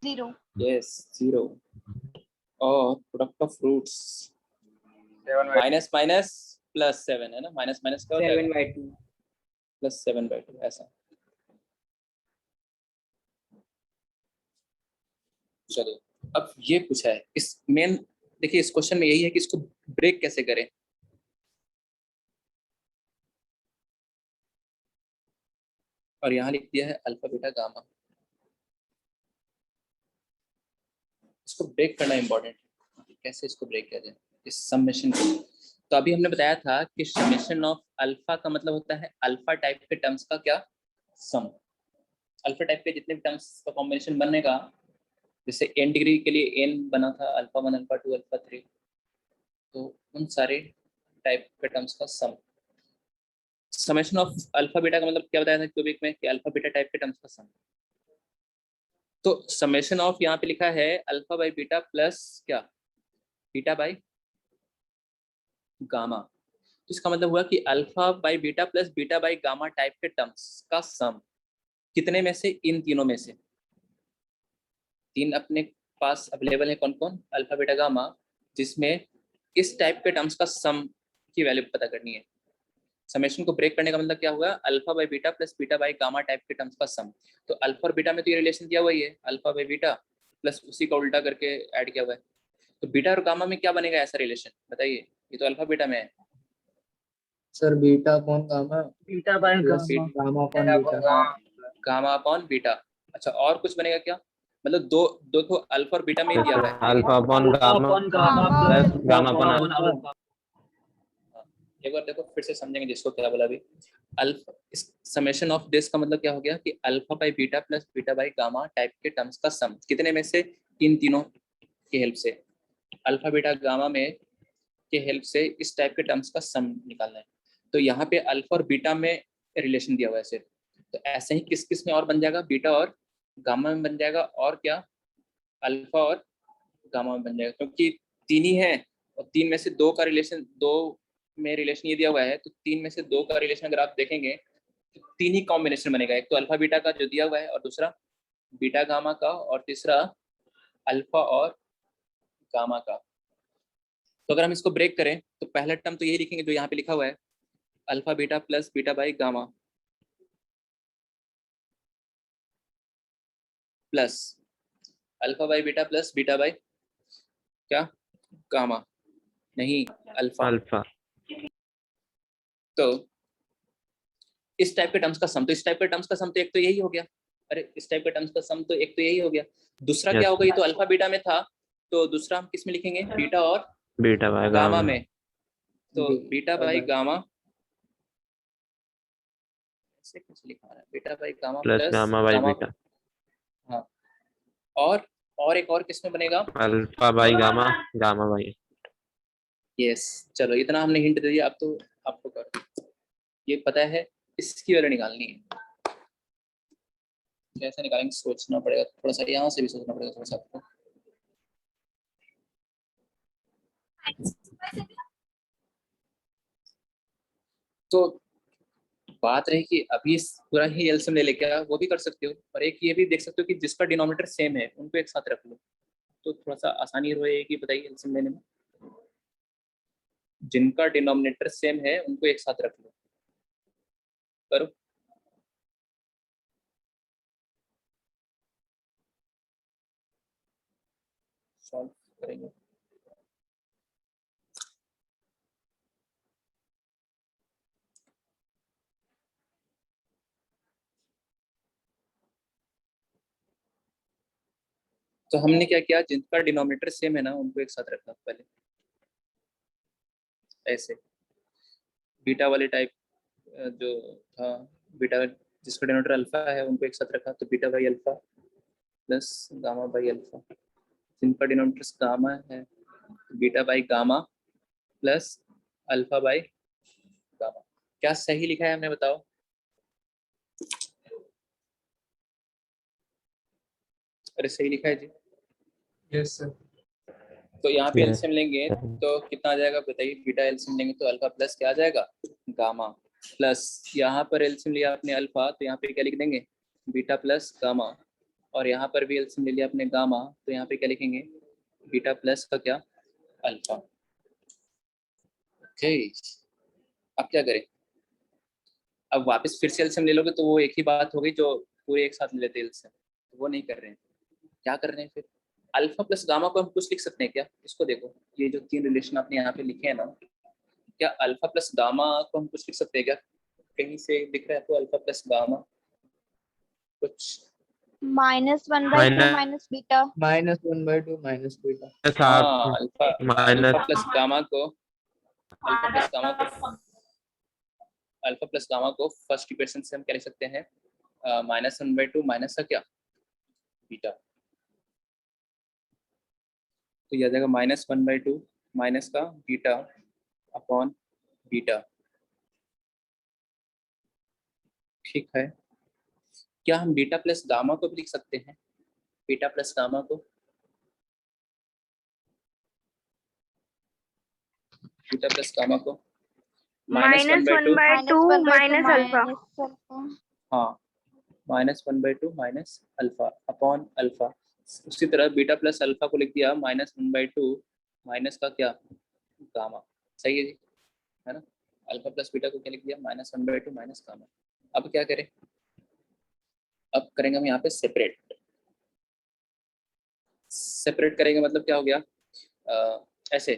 जीरो। यस 0। और product of roots minus minus plus 7 है ना? माइनस माइनस क्या होता है? 7/2। प्लस 7/2 ऐसा। चलो, अब ये पूछा है इस मेन, देखिए इस क्वेश्चन में यही है कि इसको ब्रेक कैसे करें। और यहाँ लिख दिया है अल्फा बीटा गामा। इसको ब्रेक करना इंपॉर्टेंट है। कैसे इसको ब्रेक किया जाए इस समेशन को? तो अभी हमने बताया था कि समेशन ऑफ अल्फा का मतलब होता है अल्फा टाइप के टर्म्स का क्या? सम। अल्फा टाइप के जितने भी टर्म्स का कॉम्बिनेशन बनेगा, जैसे n डिग्री के लिए n बना था alpha one alpha two alpha three, तो उन सारे टाइप के टर्म्स का सम। समेशन ऑफ अल्फा बीटा का मतलब क्या बताया था क्यूबिक में? कि अल्फा बीटा टाइप के टर्म्स का सम। तो समेशन ऑफ यहाँ पे लिखा है अल्फा बाई बीटा प्लस क्या? Beta by gamma. तो इसका मतलब हुआ कि alpha by beta plus beta by gamma type के टर्म्स का सम कितने में से? इन तीनों में से। तीन अपने पास अवेलेबल है, कौन कौन? अल्फा बीटा गामा, जिसमें इस टाइप के टर्म्स का सम की वैल्यू पता करनी है। समेशन को ब्रेक करने का मतलब क्या हुआ? Alpha by beta plus beta by gamma type के टर्म्स का सम। तो अल्फा और बीटा में तो ये रिलेशन दिया हुआ ही है, अल्फा बाई बीटा प्लस उसी का उल्टा करके ऐड किया हुआ है। तो बीटा और गामा में क्या बनेगा ऐसा रिलेशन बताइए, ये तो अल्फा बीटा में है। Sir beta upon gamma beta by plus gamma gamma upon beta. Gamma upon beta. अच्छा और कुछ बनेगा क्या, मतलब दो दो तो अल्फा और बीटा में ही दिया हुआ है। Alpha upon gamma plus gamma upon alpha. एक बार देखो फिर से समझेंगे जिसको क्या बोला अभी। अल्फा इस समेशन ऑफ दिस का मतलब क्या हो गया कि alpha by beta plus beta by gamma type के टर्म्स का सम कितने में से, इन तीनों की हेल्प से, अल्फा बीटा गामा में के हेल्प से इस टाइप के टर्म्स का सम निकालना है। तो यहाँ पे अल्फा और बीटा में रिलेशन दिया हुआ है सिर्फ, तो ऐसे ही किस किस में और बन जाएगा, बीटा और गामा में बन जाएगा, और क्या अल्फा और गामा में बन जाएगा, क्योंकि तीन ही है और तीन में से दो का रिलेशन, दो में रिलेशन ये दिया हुआ है, तो तीन में से दो का रिलेशन अगर आप देखेंगे तो तीन ही कॉम्बिनेशन बनेगा, एक तो अल्फा बीटा का जो दिया हुआ है और दूसरा बीटा गामा का और तीसरा अल्फा और गामा का। तो अगर हम इसको ब्रेक करें तो पहला टर्म तो यही लिखेंगे जो यहाँ पे लिखा हुआ है, alpha beta plus beta by gamma plus alpha by beta plus beta by क्या गामा, नहीं अल्फा। अल्फा तो इस टाइप के टर्म्स का सम, तो इस टाइप के टर्म्स का सम तो एक तो यही हो गया, अरे इस टाइप के टर्म्स का सम तो एक तो यही हो गया, दूसरा क्या होगा, ये तो अल्फा बीटा में था तो दूसरा हम किस में लिखेंगे, बीटा और बीटा बाय गामा में। तो बीटा बाई गामा ऐसे कुछ लिखा है, beta by gamma plus gamma by beta. हाँ और एक और किस में बनेगा, alpha by gamma gamma by. Yes चलो इतना हमने हिंट दे दिया, अब तो आपको कर ये पता है इसकी वैल्यू निकालनी है, कैसे निकालेंगे सोचना पड़ेगा थोड़ा सा, यहाँ से भी सोचना पड़ेगा थोड़ा सा आपको। तो बात रही कि अभी पूरा ही एलसीएम ले लेके वो भी कर सकते हो, और एक ये भी देख सकते हो कि जिसका डिनोमिनेटर सेम है उनको एक साथ रख लो, तो थोड़ा सा आसानी रहेगी बताइए एलसीएम लेने में। जिनका डिनोमिनेटर सेम है उनको एक साथ रख लो, करो। सॉल्व करेंगे। तो हमने क्या किया, जिनका डिनोमिनेटर सेम है ना उनको एक साथ रखा पहले, ऐसे बीटा वाले टाइप जो था, बीटा जिसका डिनोमिनेटर अल्फा है उनको एक साथ रखा, तो beta by alpha plus gamma by alpha. जिनका डिनोमिनेटर गामा है beta by gamma plus alpha by gamma. क्या सही लिखा है हमने बताओ, अरे सही लिखा है जी। Yes sir. तो यहाँ पे Yes. एलसीएम लेंगे तो कितना आ जाएगा बताइए, बीटा एलसीएम लेंगे तो अल्फा प्लस क्या आ जाएगा गामा, प्लस यहाँ पर एलसीएम लिया आपने अल्फा तो यहाँ पे क्या लिख देंगे बीटा प्लस गामा, और यहाँ पर भी एलसीएम ले लिया आपने गामा तो यहाँ पे क्या लिखेंगे बीटा प्लस का क्या अल्फा। ओके अब क्या करें, अब वापस फिर से एलसीएम ले लोगे तो वो एक ही बात हो गई जो पूरे एक साथ ले लेते एलसीएम, तो वो नहीं कर रहे हैं, क्या कर रहे हैं फिर, अल्फा प्लस गामा को हम कुछ लिख सकते हैं क्या, इसको देखो ये जो तीन रिलेशन आपने यहाँ पे लिखे हैं ना, क्या अल्फा प्लस गामा को हम कुछ लिख सकते हैं क्या, कहीं से दिख रहा है आपको अल्फा प्लस गामा कुछ, -1/2 minus beta. -1/2 minus beta. हाँ अल्फा माइनस प्लस गामा को, अल्फा प्लस गामा को फर्स्ट इक्वेशन से हम क्या लिख सकते हैं, -1/2 माइनस का क्या बीटा, तो यह आ जाएगा -1/2 माइनस का बीटा अपॉन बीटा। ठीक है, क्या हम बीटा प्लस गामा को भी लिख सकते हैं, बीटा प्लस गामा को, बीटा प्लस गामा को -1/2 minus alpha. हाँ -1/2 माइनस अल्फा अपॉन अल्फा। उसी तरह बीटा प्लस अल्फा को लिख दिया -1/2 माइनस का क्या गामा, सही है जी, है ना, अल्फा प्लस बीटा को क्या लिख दिया -1/2 माइनस गामा। अब क्या करें, अब करेंगे हम यहाँ पे सेपरेट करेंगे, मतलब क्या हो गया, ऐसे,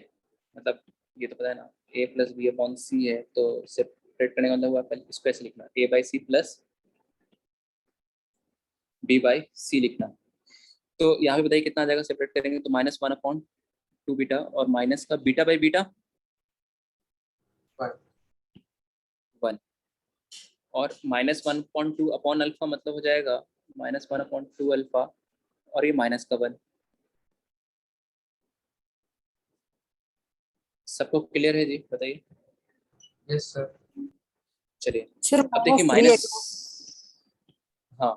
मतलब ये तो पता है ना, a प्लस बी अपॉन सी है, तो सेपरेट करने का मतलब हुआ पहले इसको ऐसे लिखना, a by c plus b by c लिखना। तो यहाँ पे बताइए कितना आ जाएगा सेपरेट करेंगे तो -1/2 बीटा, और माइनस का बीटा बाई बीटा 1, और -1/2 अपॉन अल्फा मतलब हो जाएगा -1/2 अल्फा, और ये माइनस का 1। सबको क्लियर है जी, बताइए। Yes sir. चलिए सिर्फ अब देखिए -3 माइनस, हाँ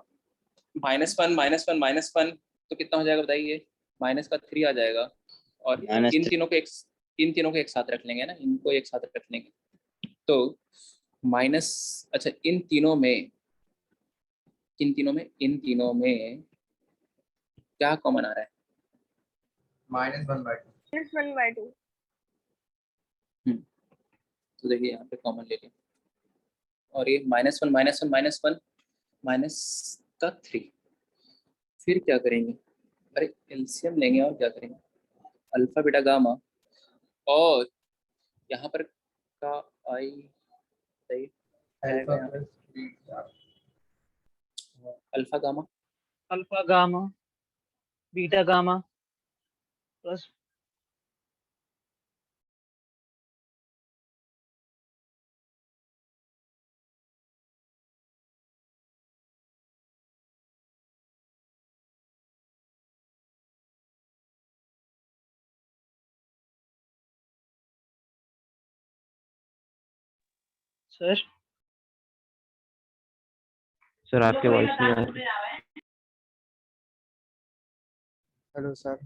-1 तो कितना हो जाएगा बताइए, माइनस का 3 आ जाएगा, और इन तीनों को एक साथ रख लेंगे ना, इनको एक साथ रख लेंगे तो माइनस, अच्छा इन तीनों में क्या कॉमन आ रहा है? -1/2। -1/2। तो देखिए यहाँ पे कॉमन ले लें, और ये -1 माइनस का 3, फिर क्या करेंगे, अरे एलसीएम लेंगे और क्या करेंगे, अल्फा बीटा गामा, और यहाँ पर का आई, सही अल्फा है, plus beta. Alpha gamma, alpha gamma beta gamma plus sir sir आपके वॉइस नहीं आ रही। Hello sir.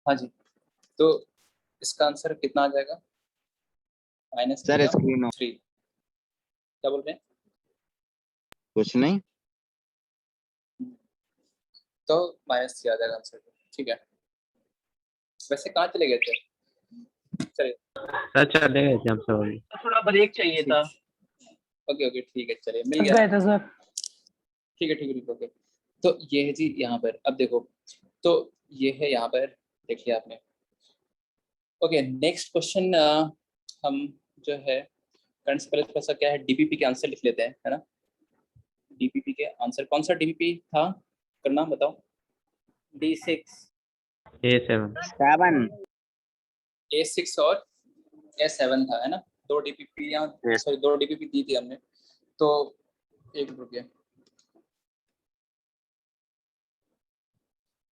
हाँ जी, तो इसका आंसर कितना आ जाएगा, सर स्क्रीन -3, क्या बोल रहे हैं? कुछ नहीं। तो -3 आ जाएगा आंसर, ठीक है। वैसे कहाँ चले गए थे? चलिए सर चले गए थे हम सब अभी। थोड़ा ब्रेक चाहिए था। ओके ओके ठीक है, चलिए मिल गया ना? सर ठीक है ठीक ओके। तो ये है जी यहाँ पर, अब देखो, तो ये है यहाँ पर, देख लिया आपने। ओके नेक्स्ट क्वेश्चन, हम जो है करंट से पहले थोड़ा सा क्या है, डीपीपी के आंसर लिख लेते हैं, है ना। डीपीपी के आंसर, कौन सा डीपीपी था, करना बताओ। D6। A7। 7। A6 और A7 था, है ना। दो डीपीपी यहाँ, Yes. सॉरी 2 डीपीपी दी थी हमने, तो एक रुक गया।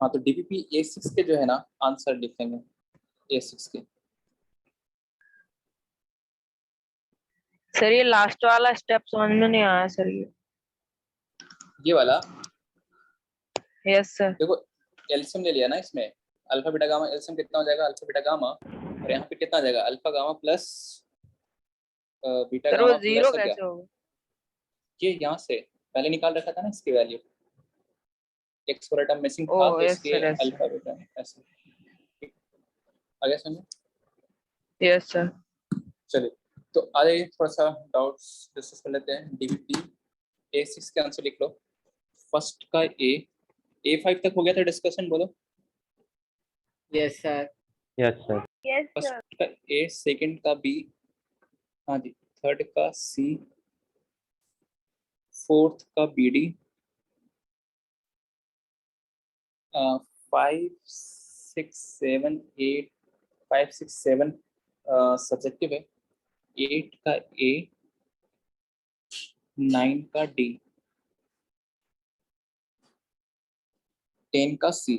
हाँ तो डीपीपी A6 के जो है ना आंसर लिखेंगे, A6 के। सर ये लास्ट वाला स्टेप समझ में नहीं आया सर ये वाला यस सर। देखो, एलसीएम ले लिया ना इसमें, अल्फा बीटा गामा, एलसीएम कितना हो जाएगा, अल्फा बीटा गामा, और यहाँ पे कितना आ जाएगा, alpha gamma plus beta sir वो गामा जीरो प्लस क्या, कैसे होगा? ये यहाँ से पहले निकाल रखा था ना इसकी वैल्यू, एक्स वाला टर्म मिसिंग था ओ, तो yes, इसलिए sir, yes, sir. Alpha beta ऐसे। आगे समझो। Yes sir. चलिए तो आगे थोड़ा सा डाउट्स डिस्कस कर लेते हैं। डीबीपी A6 के आंसर लिख लो। फर्स्ट का A5 तक हो गया था डिस्कशन, बोलो। Yes sir. Yes sir. Yes, sir. First का A, सेकंड का B, हाँ जी, थर्ड का C, फोर्थ का BD, 5 6 7 8, 5 6 7 सब्जेक्टिव है। 8 का A, 9 का D, 10 का C।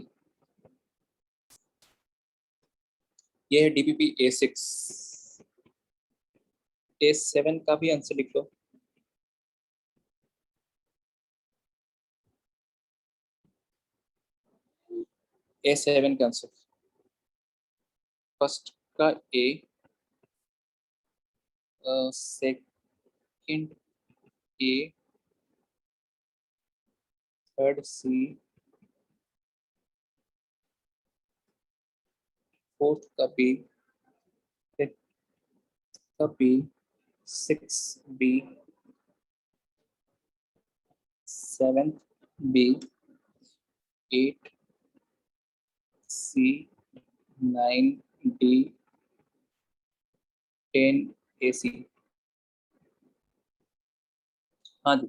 ये है DPP A6। A7 का भी आंसर लिख लो। A7 का आंसर फर्स्ट का A, second A, third C, fourth का B, फिफ्थ का B, 6 B, 7 B, 8 C, 9 D, 10 AC। हाँ जी,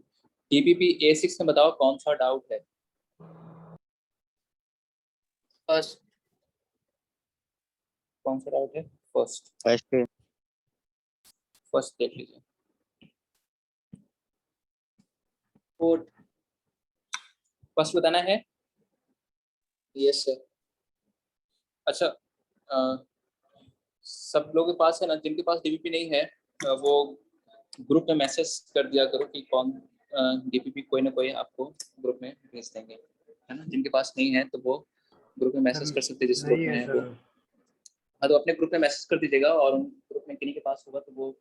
DPP A6 में बताओ कौन सा डाउट है। फर्स्ट, कौन सा डाउट है? फर्स्ट फर्स्ट देख लीजिए। फोर्थ, फर्स्ट बताना है। Yes sir. अच्छा, सब लोगों के पास है ना, जिनके पास डीपीपी नहीं है वो ग्रुप में मैसेज कर दिया करो कि कौन डीपीपी, कोई ना कोई आपको ग्रुप में भेज देंगे, है ना। जिनके पास नहीं है तो वो ग्रुप में मैसेज कर सकते हैं, जिस ग्रुप में है वो। हाँ, तो अपने ग्रुप में मैसेज कर दीजिएगा और उन ग्रुप में किन्हीं के पास होगा तो वो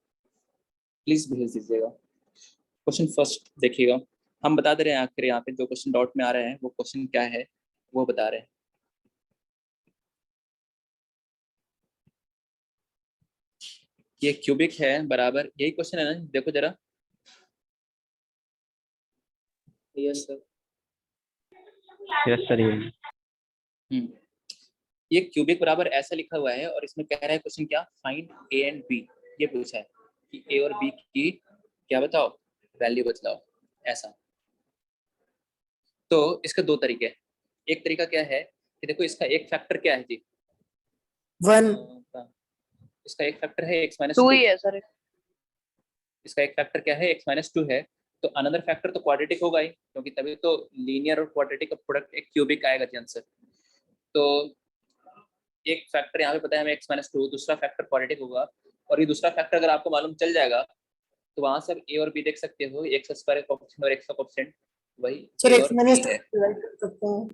प्लीज भेज दीजिएगा। क्वेश्चन फर्स्ट देखिएगा, हम बता दे रहे हैं आखिर यहाँ पे जो क्वेश्चन डॉट में आ रहे हैं वो क्वेश्चन क्या है वो बता रहे हैं। ये क्यूबिक है बराबर, यही क्वेश्चन है ना, देखो जरा। Yes sir. Yes sir. ये क्यूबिक बराबर ऐसा लिखा हुआ है और इसमें कह रहा है क्वेश्चन क्या, फाइंड A एंड B। ये पूछा है कि A और B की क्या बताओ, वैल्यू बतलाओ, ऐसा। तो इसके दो तरीके हैं। एक तरीका क्या है कि देखो इसका एक फैक्टर क्या है जी, 1 इसका एक फैक्टर है x टू -2। ही है सर। इसका एक फैक्टर क्या है, x -2 है। तो अनदर फैक्टर तो क्वाड्रेटिक होगा ही, क्योंकि तभी तो लीनियर और क्वाड्रेटिक का प्रोडक्ट एक क्यूबिक आएगा जी आंसर। तो एक फैक्टर यहाँ पे पता है हमें x-2, दूसरा फैक्टर क्वाड्रेटिक होगा। और ये दूसरा फैक्टर अगर आपको मालूम चल जाएगा तो वहां से आप A और B देख सकते हो, x स्क्वायर का कोएफिशिएंट और x का कोएफिशिएंट वही सर A एक्स और माइनस B है। डिवाइड कर सकते हैं।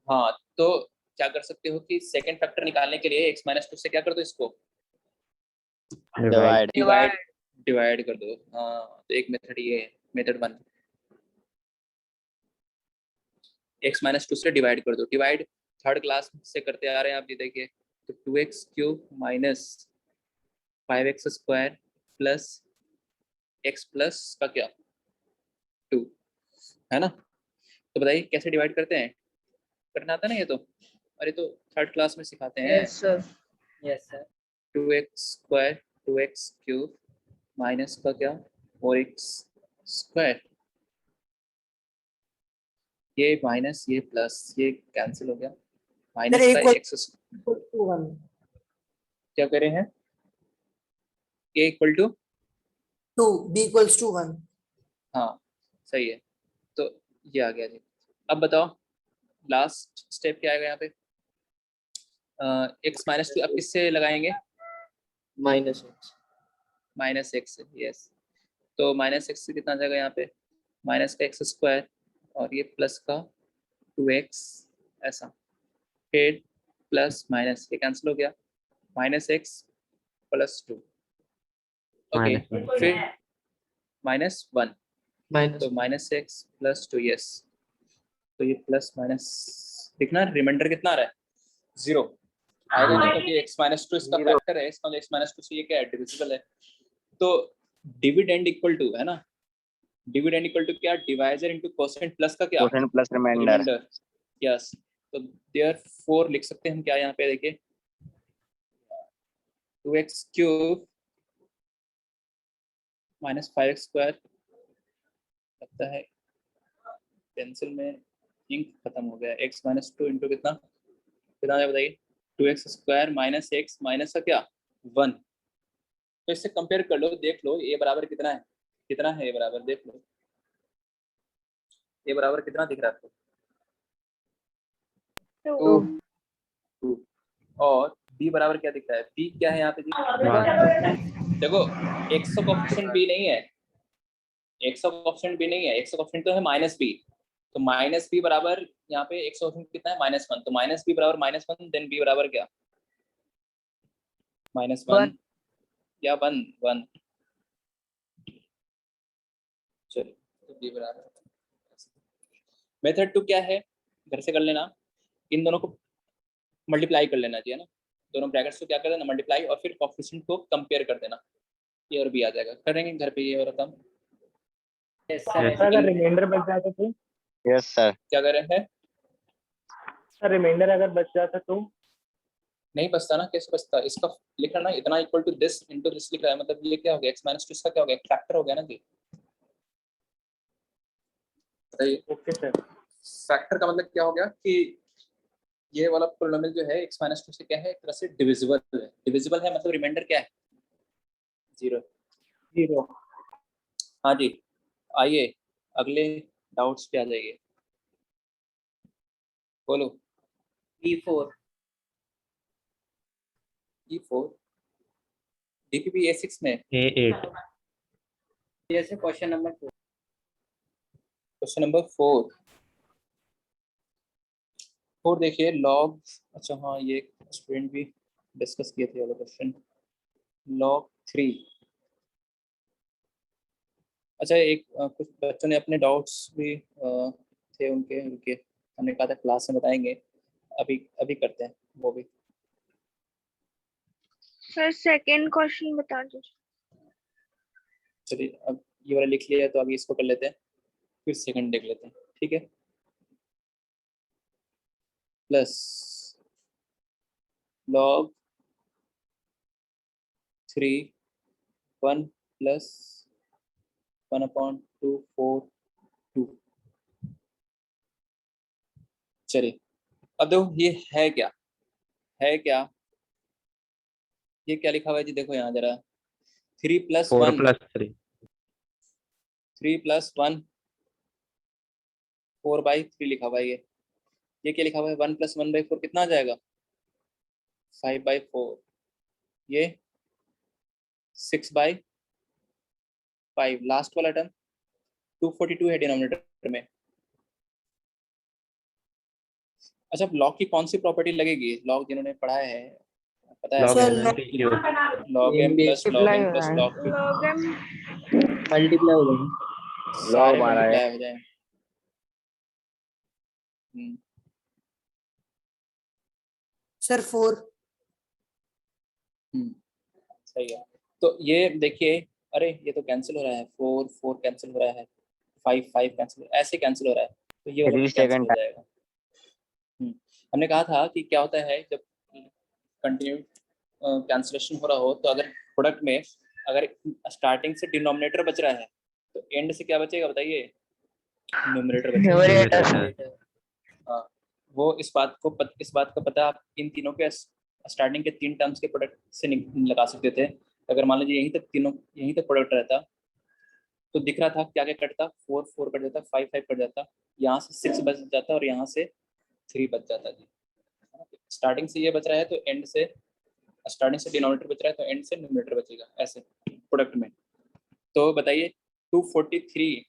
हाँ, तो क्या कर सकते हो कि सेकंड फैक्टर निकालने के लिए x-2 से क्या कर दो, इसको डिवाइड। डिवाइड कर दो। हाँ, तो एक मेथड ये है, मेथड 1, x-2 से डिवाइड कर दो। डिवाइड थर्ड क्लास से करते आ रहे हैं आप, ये देखिए। तो 2x³ minus 5x square plus x plus का क्या 2, है ना। तो बताइए कैसे डिवाइड करते हैं, करना आता ना ये तो, अरे तो थर्ड क्लास में सिखाते हैं। Yes sir. Yes sir. 2x square 2x³ minus का क्या 4x स्क्वायर, ये माइनस ये प्लस ये कैंसिल हो गया, माइनस का x टू 1 क्या कह रहे हैं, a equal to 2 b equals to 1। हाँ सही है। तो ये आ गया जी। अब बताओ लास्ट स्टेप क्या आएगा यहाँ पे, x-2 अब किससे लगाएंगे, माइनस एक्स। यस, तो माइनस एक्स से कितना आ जाएगा यहाँ पे, माइनस का x स्क्वायर और ये प्लस का 2x, ऐसा। फिर प्लस माइनस ये कैंसिल हो गया, माइनस एक्स प्लस 2, ओके। फिर -1, तो -x + 2, यस। तो ये प्लस माइनस दिखना, रिमाइंडर कितना आ रहा है 0 आएगा नहीं, क्योंकि x माइनस टू इसका फैक्टर है, इसका x माइनस टू से ये क्या है डिविजिबल है। तो डिविडेंड इक्वल टू है ना, डिविडेंड इक्वल टू क्या, डिवाइजर इनटू कोसेंट प्लस का क्या, quotient plus remainder. Remainder. Yes, तो देयरफॉर लिख सकते हैं हम क्या यहाँ पे, देखिए 2x cube minus 5x square. लगता है पेंसिल में इंक खत्म हो गया, x माइनस टू इंटू कितना कितना है बताइए, 2x square minus x minus का क्या 1। तो इससे कंपेयर कर लो, देख लो ये बराबर कितना है, कितना है ये बराबर, देख लो ये बराबर कितना दिख रहा है आपको, 2। और b बराबर क्या दिख रहा है, b क्या है यहाँ पे जी, देखो x का कोएफिशिएंट b नहीं है, x का कोएफिशिएंट b नहीं है, x का कोएफिशिएंट तो है माइनस b। तो माइनस b बराबर यहाँ पे x का कोएफिशिएंट कितना है -1, तो माइनस b बराबर -1, देन b बराबर क्या -1 या 1 चलो, तो b बराबर। मेथड 2 क्या है, घर से कर लेना, इन दोनों को मल्टीप्लाई कर लेना चाहिए ना, दोनों ब्रैकेट्स को क्या कर देना मल्टीप्लाई, और फिर कोएफिशिएंट को कंपेयर कर देना, ये और भी आ जाएगा, करेंगे घर पे ये और काम। अगर रिमाइंडर बच जाता तो, यस सर। क्या कर रहे हैं, सर रिमाइंडर अगर बच जाता तो, नहीं बचता ना, कैसे बचता, इसका लिख रहा ना इतना equal to this into this लिख रहा है, मतलब ये क्या हो गया x माइनस टू, इसका क्या हो गया फैक्टर हो गया ना जी, बताइए। Okay sir. फैक्टर का मतलब क्या हो गया कि ये वाला पोलिनोमियल जो है x माइनस टू से क्या है, एक तरह से डिविजिबल है, डिविजिबल है मतलब रिमाइंडर क्या है 0। हाँ जी, आइए अगले डाउट्स पे आ जाइए, बोलो। E4 E4 DPP A6 में A8 जैसे क्वेश्चन नंबर 4। क्वेश्चन नंबर 4 देखिए लॉग, अच्छा हाँ ये स्टूडेंट भी डिस्कस किए थे वाला क्वेश्चन, लॉग 3। अच्छा एक कुछ बच्चों ने अपने डाउट्स भी थे उनके हमने कहा था क्लास में बताएंगे, अभी अभी करते हैं वो भी। सर सेकंड क्वेश्चन बता दीजिए। चलिए अब ये वाला लिख लिया तो अभी इसको कर लेते हैं, फिर सेकंड देख लेते हैं, ठीक है। Plus log 3 1 plus 1/2 4 2। चलिए अब देखो ये है क्या, है क्या, ये क्या लिखा हुआ है जी, देखो यहाँ जरा 3 + 4 1 + 3 3 + 1 4/3 लिखा हुआ है, ये क्या लिखा हुआ है 1 + 1/4 कितना आ जाएगा 5/4, ये 6/5, लास्ट वाला टर्म 242 है डिनोमिनेटर में। अच्छा लॉग की कौन सी प्रॉपर्टी लगेगी, लॉग जिन्होंने पढ़ाया है पता है, log Sir, m log- MCQ log m + log n + log p log m multiply हो जाएंगे। सारे मारा है। मल्टीप्लाई हो जाए। सर 4 सही है, तो ये देखिए, अरे ये तो कैंसिल हो रहा है, 4 4 कैंसिल हो रहा है, 5 5 कैंसिल, ऐसे कैंसिल हो रहा है, तो ये वाला 3 कैंसिल second हो जाएगा। हमने कहा था कि क्या होता है जब कंटिन्यू कैंसिलेशन हो रहा हो, तो अगर प्रोडक्ट में अगर स्टार्टिंग से डिनोमिनेटर बच रहा है तो एंड से क्या बचेगा बताइए, न्यूमरेटर बचेगा। Numerator। हाँ, वो इस बात का पता आप इन तीनों के स्टार्टिंग के 3 टर्म्स के प्रोडक्ट से लगा सकते थे। अगर मान लीजिए यहीं तक प्रोडक्ट रहता तो दिख रहा था क्या क्या कटता, 4 4 कट जाता, 5 5 कट जाता, यहाँ से 6 बच जाता और यहाँ से 3 बच जाता जी। स्टार्टिंग से ये बच रहा है तो एंड से, स्टार्टिंग से डिनोमिनेटर बच रहा है तो एंड से न्यूमरेटर बचेगा ऐसे प्रोडक्ट में। तो बताइए 243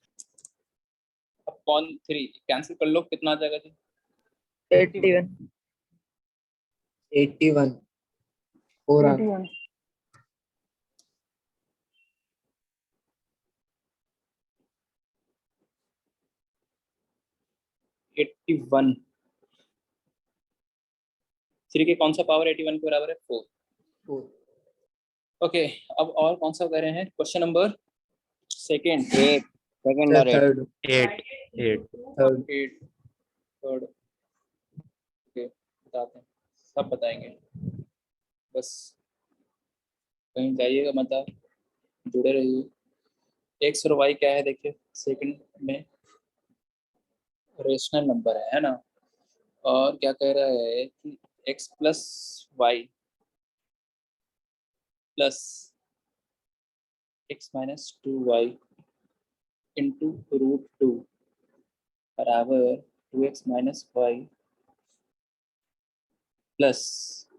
अपॉन 3 कैंसिल कर लो, कितना आ जाएगा जी 81 81 4 आ गया। 81। 3 के कौन सा पावर 81 के बराबर है? 4। 4। ओके, अब और कौन सा कर रहे हैं? Question number second. 8 सेकंड और 8 थर्ड 8 8 थर्ड 8 थर्ड। ओके, बताते हैं, सब बताएंगे, बस कहीं जाइएगा मत आप, जुड़े रहिए। एक्स और वाई क्या है देखिए, सेकंड में रेशनल नंबर है ना, और क्या कह रहा है कि x plus y plus x minus 2y into √2 बराबर 2x माइनस वाई प्लस।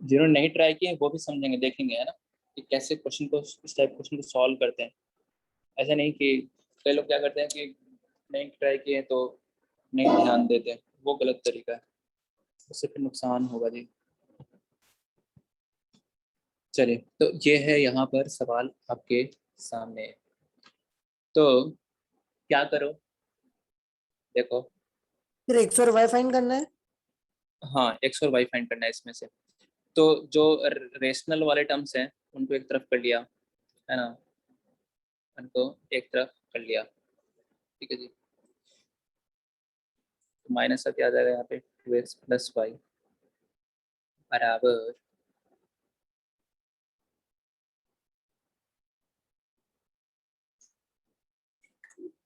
जिन्होंने नहीं ट्राई किए वो भी समझेंगे, देखेंगे है ना कि कैसे क्वेश्चन को, इस टाइप क्वेश्चन को सॉल्व करते हैं। ऐसा नहीं कि कई लोग क्या करते हैं कि नहीं ट्राई किए तो नहीं ध्यान देते, वो गलत तरीका है, उससे फिर नुकसान होगा जी। चलिए, तो ये है यहाँ पर सवाल आपके सामने। तो क्या करो, देखो, फिर एक्स और वाई फाइंड करना है। हाँ एक्स और वाई फाइंड करना है इसमें से। तो जो रेशनल वाले टर्म्स हैं उनको एक तरफ कर लिया है ना, उनको एक तरफ कर लिया, ठीक है जी। तो माइनस का क्या आ जाएगा यहाँ पे, 2x प्लस वाई बराबर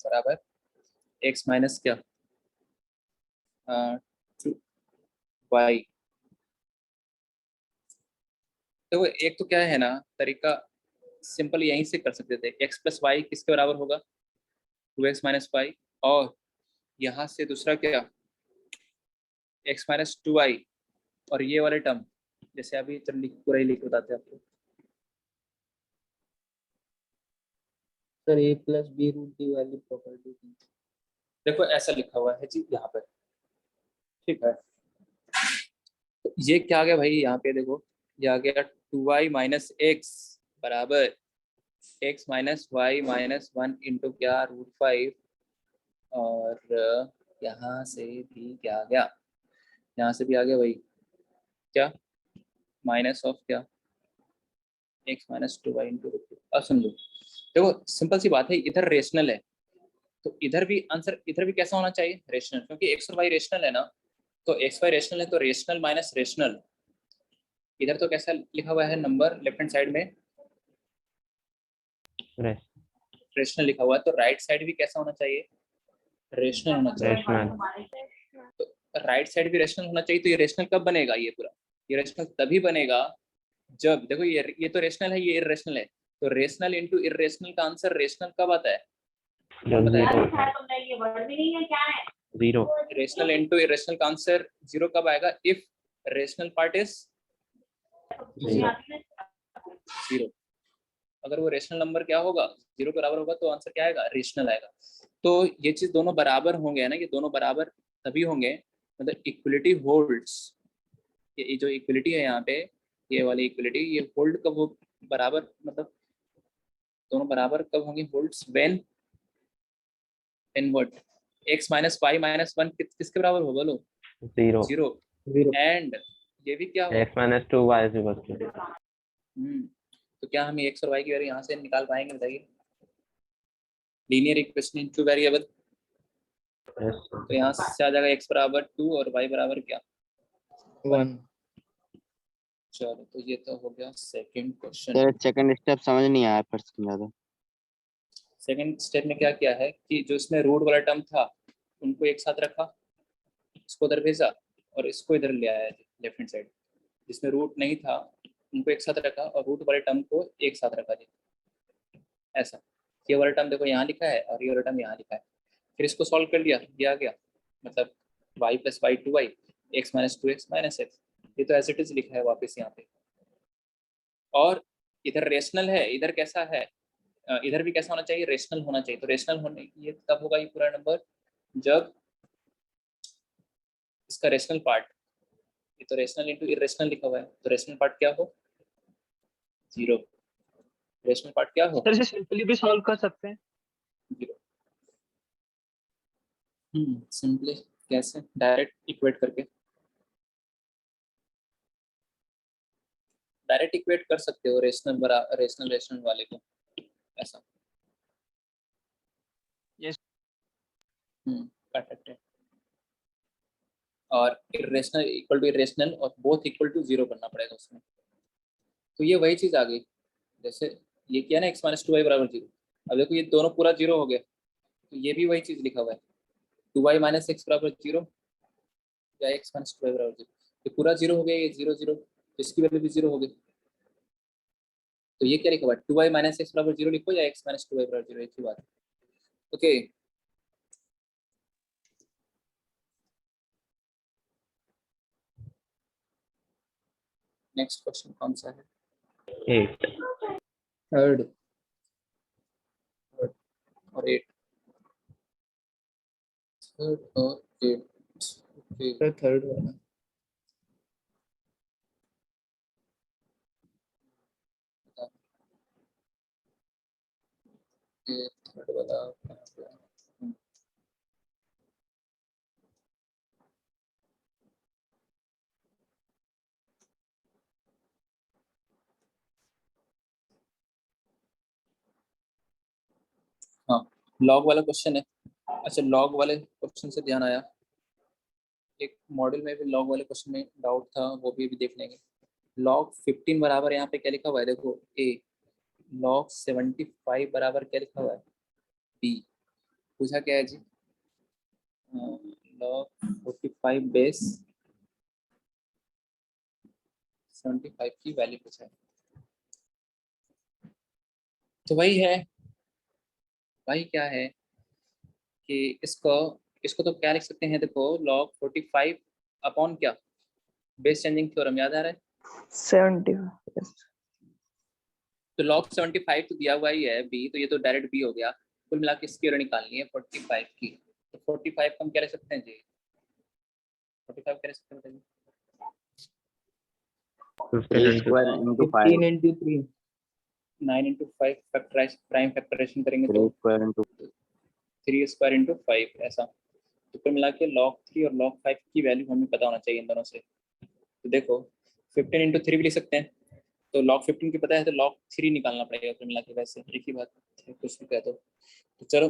बराबर x माइनस क्या, 2y। तो एक तो क्या है ना तरीका, सिंपल यहीं से कर सकते थे, x प्लस वाई किसके बराबर होगा, 2x माइनस वाई, और यहाँ से दूसरा क्या, x माइनस 2y, और ये वाले टर्म जैसे अभी पूरा ही लिख बताते हैं आपको। Sir a plus b root d वाली प्रॉपर्टी। देखो ऐसा लिखा हुआ है जी यहाँ पर, ठीक है। तो ये क्या आ गया भाई, यहाँ पे देखो ये आ गया 2y माइनस एक्स बराबर x minus y minus 1 into क्या, √5, और यहाँ से भी क्या आ गया, यहाँ से भी आ गया भाई क्या, माइनस ऑफ क्या, x माइनस 2y इंटू √2। अब समझो, देखो सिंपल सी बात है, इधर रेशनल है तो इधर भी आंसर, इधर भी कैसा होना चाहिए, रेशनल, क्योंकि x और y रेशनल है ना, तो x y रेशनल है तो रेशनल माइनस रेशनल। इधर तो कैसा लिखा हुआ है नंबर, लेफ्ट हैंड साइड में रेशनल लिखा हुआ है, तो राइट साइड भी कैसा होना चाहिए, रेशनल होना चाहिए। रेशनल तो राइट साइड भी रेशनल होना चाहिए, तो ये रेशनल कब बनेगा, ये पूरा ये रेशनल तभी बनेगा जब, देखो ये तो रेशनल है, ये इरेशनल है, तो रेशनल इंटू इरेशनल का आंसर रेशनल कब आता है, कौन बताएगा? 0 रेशनल इंटू इरेशनल का आंसर 0 कब आएगा, इफ रेशनल पार्ट इज 0। अगर वो रेशनल नंबर क्या होगा, 0 के बराबर होगा, तो आंसर क्या आएगा, रेशनल आएगा। तो ये चीज दोनों बराबर होंगे ना, ये दोनों बराबर तभी होंगे, मतलब इक्वलिटी होल्ड्स, ये जो इक्वलिटी है यहाँ पे, ये वाली इक्वलिटी, ये होल्ड कब हो, बराबर मतलब दोनों बराबर कब होंगे, holds when what, x minus y minus 1 किसके बराबर होगा, लो 0 0, एंड ये भी क्या होगा, x minus 2y is equal to तो क्या हम x और y की वैल्यू यहाँ से निकाल पाएंगे, बताइए, linear equation in 2 variable. yes तो यहाँ से आ जाएगा x बराबर 2 और y बराबर क्या, 1। चलो, तो ये तो हो गया second question. Sir second step समझ नहीं आया, फिर समझा दो। सेकंड स्टेप में क्या किया है कि जो इसमें रूट वाला टर्म था उनको एक साथ रखा, इसको उधर भेजा और इसको इधर ले आया लेफ्ट हैंड साइड, जिसमें रूट नहीं था उनको एक साथ रखा और रूट वाले टर्म को एक साथ रखा जी, ऐसा। ये वाला टर्म देखो यहाँ लिखा है और ये वाला टर्म यहाँ लिखा है, फिर इसको सॉल्व कर लिया, ये आ गया, मतलब y plus y 2y, x minus 2x minus x, ये तो एज इट इज लिखा है वापस यहाँ पे। और इधर रेशनल है, इधर कैसा है, इधर भी कैसा होना चाहिए, रेशनल होना चाहिए। तो रेशनल होने ये तब होगा ये पूरा नंबर जब इसका रेशनल पार्ट, ये तो रेशनल इंटू इरेशनल लिखा हुआ है, तो रेशनल पार्ट क्या हो, 0, रेशनल पार्ट क्या हो, सर इसे सिंपली भी सॉल्व कर सकते हैं। 0। सिंपली कैसे? डायरेक्ट इक्वेट करके, डायरेक्ट इक्वेट कर सकते हो रेशनल वाले को ऐसा। Yes. कर सकते हैं। और इरेशनल इक्वल टू इरेशनल और बोथ इक्वल टू 0 करना पड़ेगा उसमें। तो ये वही चीज आ गई, जैसे ये किया ना x माइनस 2y बराबर 0। अब देखो ये दोनों पूरा 0 हो गया, तो ये भी वही चीज लिखा हुआ है 2y माइनस एक्स बराबर 0 या x माइनस 2y बराबर 0। ये पूरा 0 हो गया, ये 0 0, इसकी वैल्यू भी 0 हो गई। तो ये क्या लिखा हुआ है 2y माइनस एक्स बराबर 0 लिखो या x माइनस 2y बराबर 0, एक ही बात है। ओके, नेक्स्ट क्वेश्चन कौन सा है? 8 थर्ड और 8, थर्ड और 8। ओके, थर्ड वाला ये थर्ड वाला कहाँ पे है? हाँ, लॉग वाला क्वेश्चन है। अच्छा, लॉग वाले क्वेश्चन से ध्यान आया, एक मॉडल में भी लॉग वाले क्वेश्चन में डाउट था, वो भी अभी देख लेंगे। लॉग 15 बराबर यहाँ पे क्या लिखा हुआ है, देखो ए। लॉग 75 बराबर क्या लिखा हुआ है, बी। पूछा क्या है जी, लॉग 45 बेस 75 की वैल्यू पूछा है। तो वही है भाई, क्या है कि इसको इसको तो क्या लिख सकते हैं, देखो लॉग 45 अपॉन क्या, बेस चेंजिंग थ्योरम याद आ रहा है? 70। तो log 75 तो दिया हुआ ही है b, तो ये तो डायरेक्ट b हो गया। कुल मिला के इसकी वैल्यू निकालनी है 45 की, तो 45 को हम क्या लिख सकते हैं जी, 45 क्या लिख सकते हैं बताइए? 15 into square into 15 5 into 3 9 into 5 factorise prime factorisation करेंगे तो 3 स्क्वायर इंटू 3 स्क्वायर इंटू 5 ऐसा। तो कुल मिला के log 3 और log 5 की वैल्यू हमें पता होना चाहिए इन दोनों से। तो देखो 15 into 3 भी लिख सकते हैं, तो log 15 की पता है तो log 3 निकालना पड़ेगा कुल मिला के, वैसे एक ही बात है, कुछ भी कह दो। तो चलो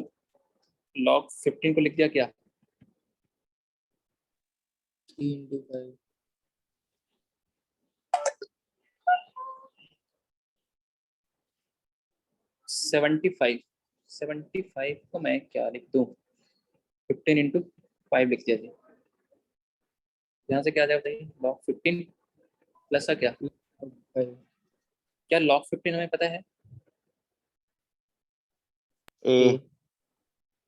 log 15 को लिख दिया क्या, 3 into 5 75 को मैं क्या लिख दूं, 15 into 5 लिख दिया जी। यहाँ से क्या आ जाएगा बताइए, log 15 प्लस का क्या, 5 क्या log 15 हमें पता है ए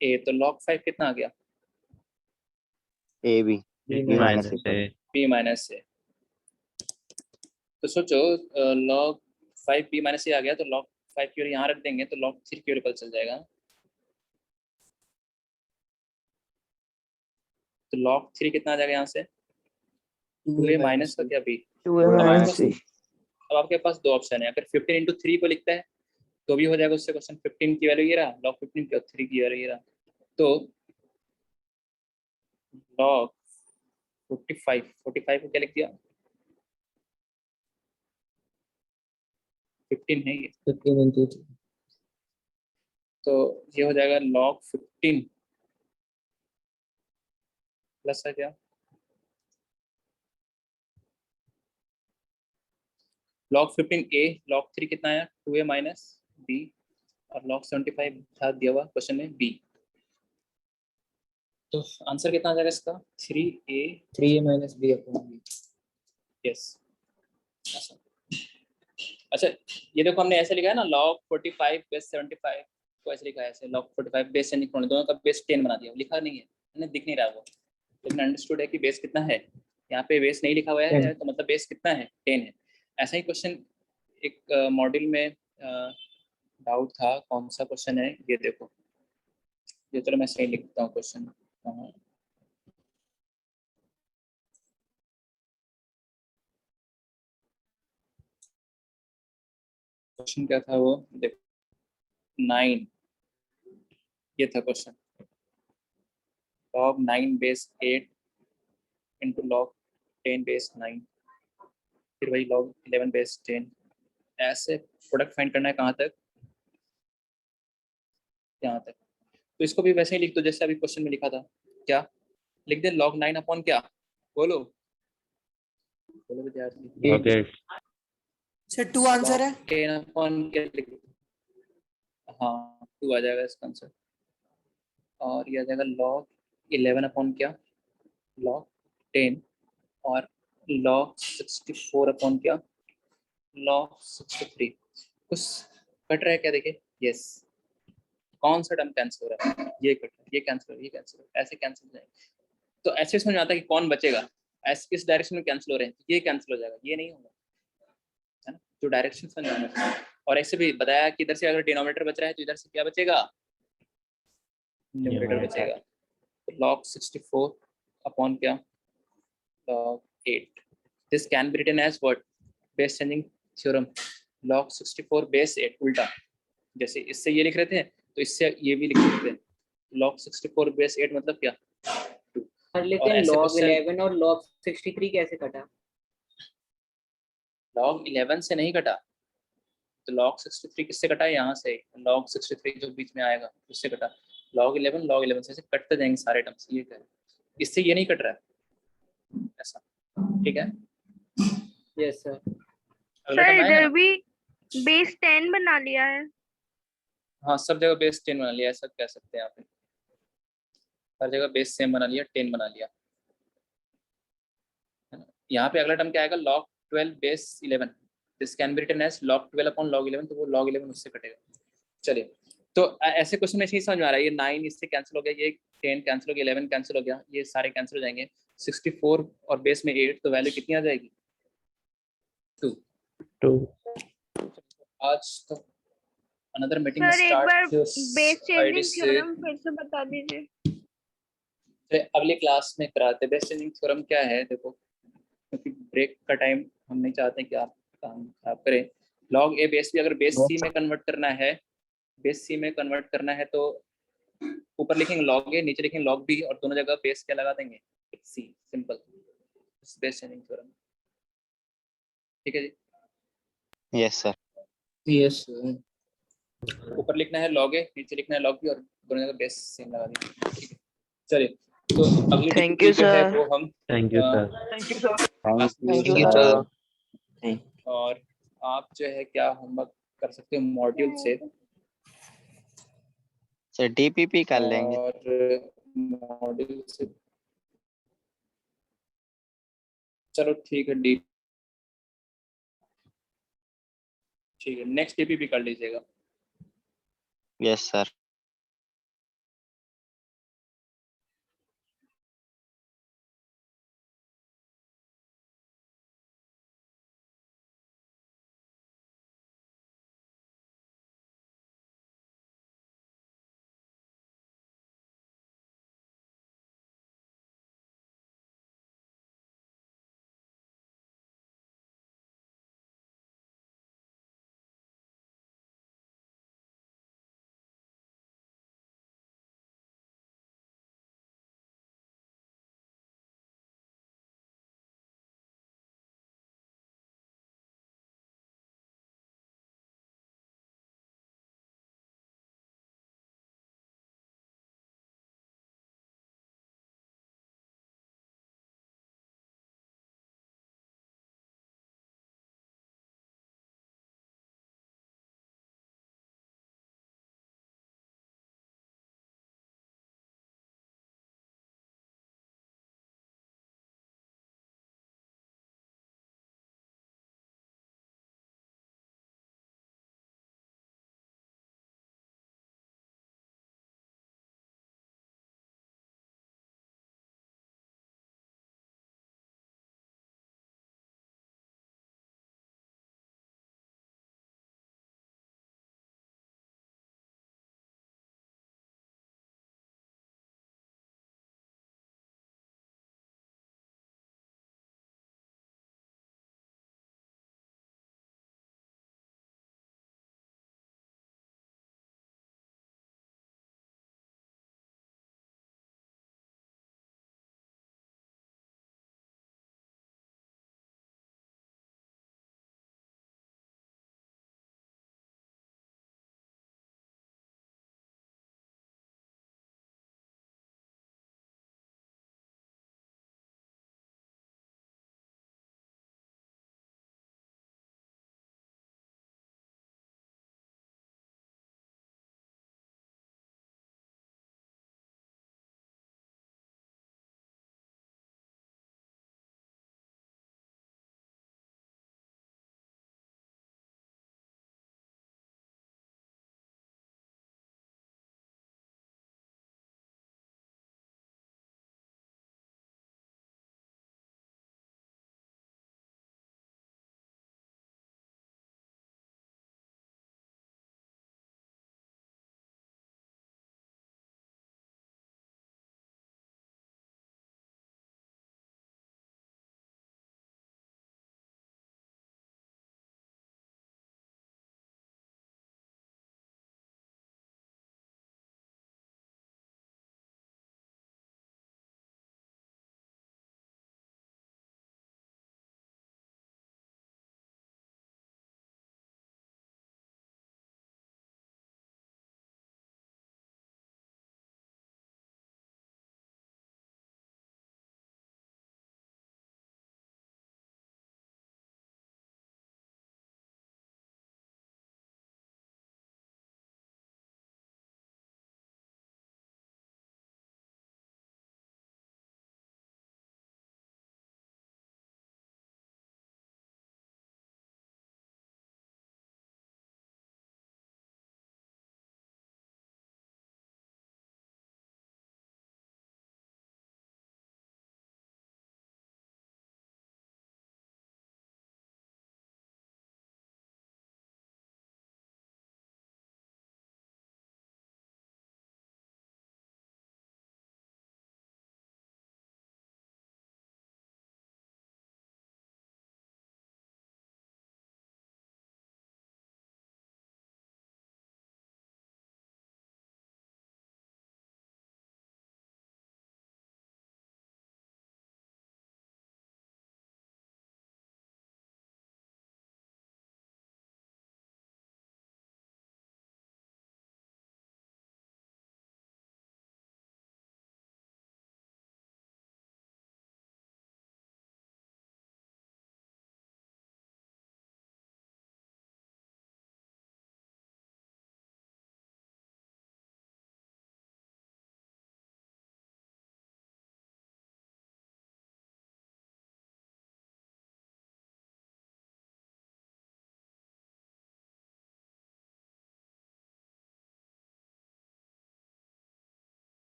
ए, तो log 5 कितना आ गया, a b B minus minus a a b minus से। तो सोचो log 5 b माइनस से आ गया, तो log 5 की वैल्यू यहाँ रख देंगे तो log 3 की वैल्यू पता चल जाएगा। तो log 3 कितना आ जाएगा यहाँ से, 2a माइनस का क्या b। 2a अब आपके minus पास c। अब आपके पास दो ऑप्शन है, अगर 15 into 3 को लिखता है तो भी हो जाएगा उससे क्वेश्चन, 15 की वैल्यू ये रहा, log 15 की और 3 की वैल्यू ये रहा। तो log 45 को क्या लिख दिया, 15 है ये, 15 into 3 तो ये हो जाएगा log 15 प्लस है क्या, log 15 a, log 3 कितना आया 2a माइनस b, और log 75 था दिया हुआ क्वेश्चन में b। तो आंसर कितना आ जाएगा इसका 3a, 3a minus b upon b yes. अच्छा ये देखो हमने ऐसे लिखा है ना, log 45 बेस 75 को ऐसे लिखा है, ऐसे log 45 बेस से निकालने, दोनों का बेस 10 बना दिया, लिखा नहीं है मैंने, दिख नहीं रहा वो, लेकिन अंडरस्टूड है कि बेस कितना है। यहाँ पे बेस नहीं लिखा हुआ है 10 तो मतलब बेस कितना है 10 है। ऐसा ही क्वेश्चन एक मॉड्यूल में डाउट था, कौन सा क्वेश्चन है ये देखो, ये चलो मैं सही लिखता हूँ क्वेश्चन। क्वेश्चन क्या था वो देखो, 9 ये था question. log 9 base 8 into log 10 base 9, फिर वही log 11 बेस 10। ऐसे प्रोडक्ट फाइंड करना है कहाँ तक, यहाँ तक। तो इसको भी वैसे ही लिख दो जैसे अभी क्वेश्चन में लिखा था। क्या लिख दे, log 9 अपॉन क्या, बोलो बोलो विद्यार्थी। Okay. सर 2 आंसर है। 10 अपॉन क्या लिख दो, हाँ 2 आ जाएगा इसका आंसर। और ये आ जाएगा log 11 अपॉन क्या, log 10, और log 64 अपॉन क्या, log 63। कुछ कट रहा है क्या, देखिए यस, कौन सा टर्म कैंसिल हो रहा है, ये कट रहा है, ये कैंसिल हो रहा है, ये कैंसिल हो रहा है, ऐसे कैंसिल हो जाएंगे। तो ऐसे समझ में आता है कि कौन बचेगा, ऐसे किस डायरेक्शन में कैंसिल हो रहे हैं, ये कैंसिल हो जाएगा, ये नहीं होगा, है ना, जो डायरेक्शन समझ में आता है। और ऐसे भी बताया कि इधर से अगर डिनोमिनेटर बच रहा है तो इधर से क्या बचेगा, न्यूमरेटर बचेगा। तो log 64 अपॉन क्या, log 8। This can be written as what, base changing theorem, log 64 base 8 उल्टा, जैसे इससे ये लिख रहे थे तो इससे ये भी लिख सकते हैं। log 64 बेस 8 मतलब क्या, 2। सर लेकिन ऐसे log question- 11 और log 63 कैसे कटा? log 11 से नहीं कटा, तो log 63 किससे कटा है, यहाँ से log 63 जो बीच में आएगा उससे कटा। log 11 से कटते जाएंगे सारे टर्म्स, ये कह रहे हैं। इससे ये नहीं कट रहा है ऐसा, ठीक है। Yes sir. अगला सर टर्म आएगा इधर ना? भी बेस 10 बना लिया है। हाँ सब जगह बेस 10 बना लिया, ऐसा कह सकते हैं आप, हर जगह बेस सेम बना लिया, 10 बना लिया, है ना। यहाँ पे अगला टर्म क्या आएगा, log 12 base 11। This can be written as log 12 upon log 11, तो वो log 11 उससे कटेगा। चलिए, तो ऐसे क्वेश्चन में नहीं समझ में आ रहा है, ये 9 इससे कैंसिल हो गया, ये 10 कैंसिल हो गया, 11 कैंसिल हो गया, ये सारे कैंसिल हो जाएंगे। 64 और बेस में 8, तो वैल्यू कितनी आ जाएगी, 2। 2. आज तो अनदर मीटिंग सर एक बार स्टार्ट बेस चेंजिंग से थ्योरम फिर से बता दीजिए। अगली क्लास में कराते। बेस चेंजिंग थ्योरम क्या है, देखो क्योंकि ब्रेक का टाइम हम नहीं चाहते कि आप काम खराब करें। log a बेस भी अगर बेस c में कन्वर्ट करना है, बेस c में कन्वर्ट करना है तो ऊपर लिखेंगे log a, नीचे लिखेंगे log b, और दोनों जगह बेस क्या लगा देंगे, c, simple. Base changing theorem, ठीक है जी। Yes sir. यस ऊपर लिखना है log a, नीचे लिखना है log b, और दोनों जगह बेस सेम लगा देंगे, ठीक है। चलिए, तो अगली Thank you, जो है sir. वो हम Thank you, sir. Thank you, you sir. Sir. और आप जो है क्या होमवर्क कर सकते हो मॉड्यूल से, सर डीपीपी कर लेंगे। और मॉड्यूल से चलो ठीक है, डी ठीक है, नेक्स्ट डीपीपी कर लीजिएगा। Yes sir.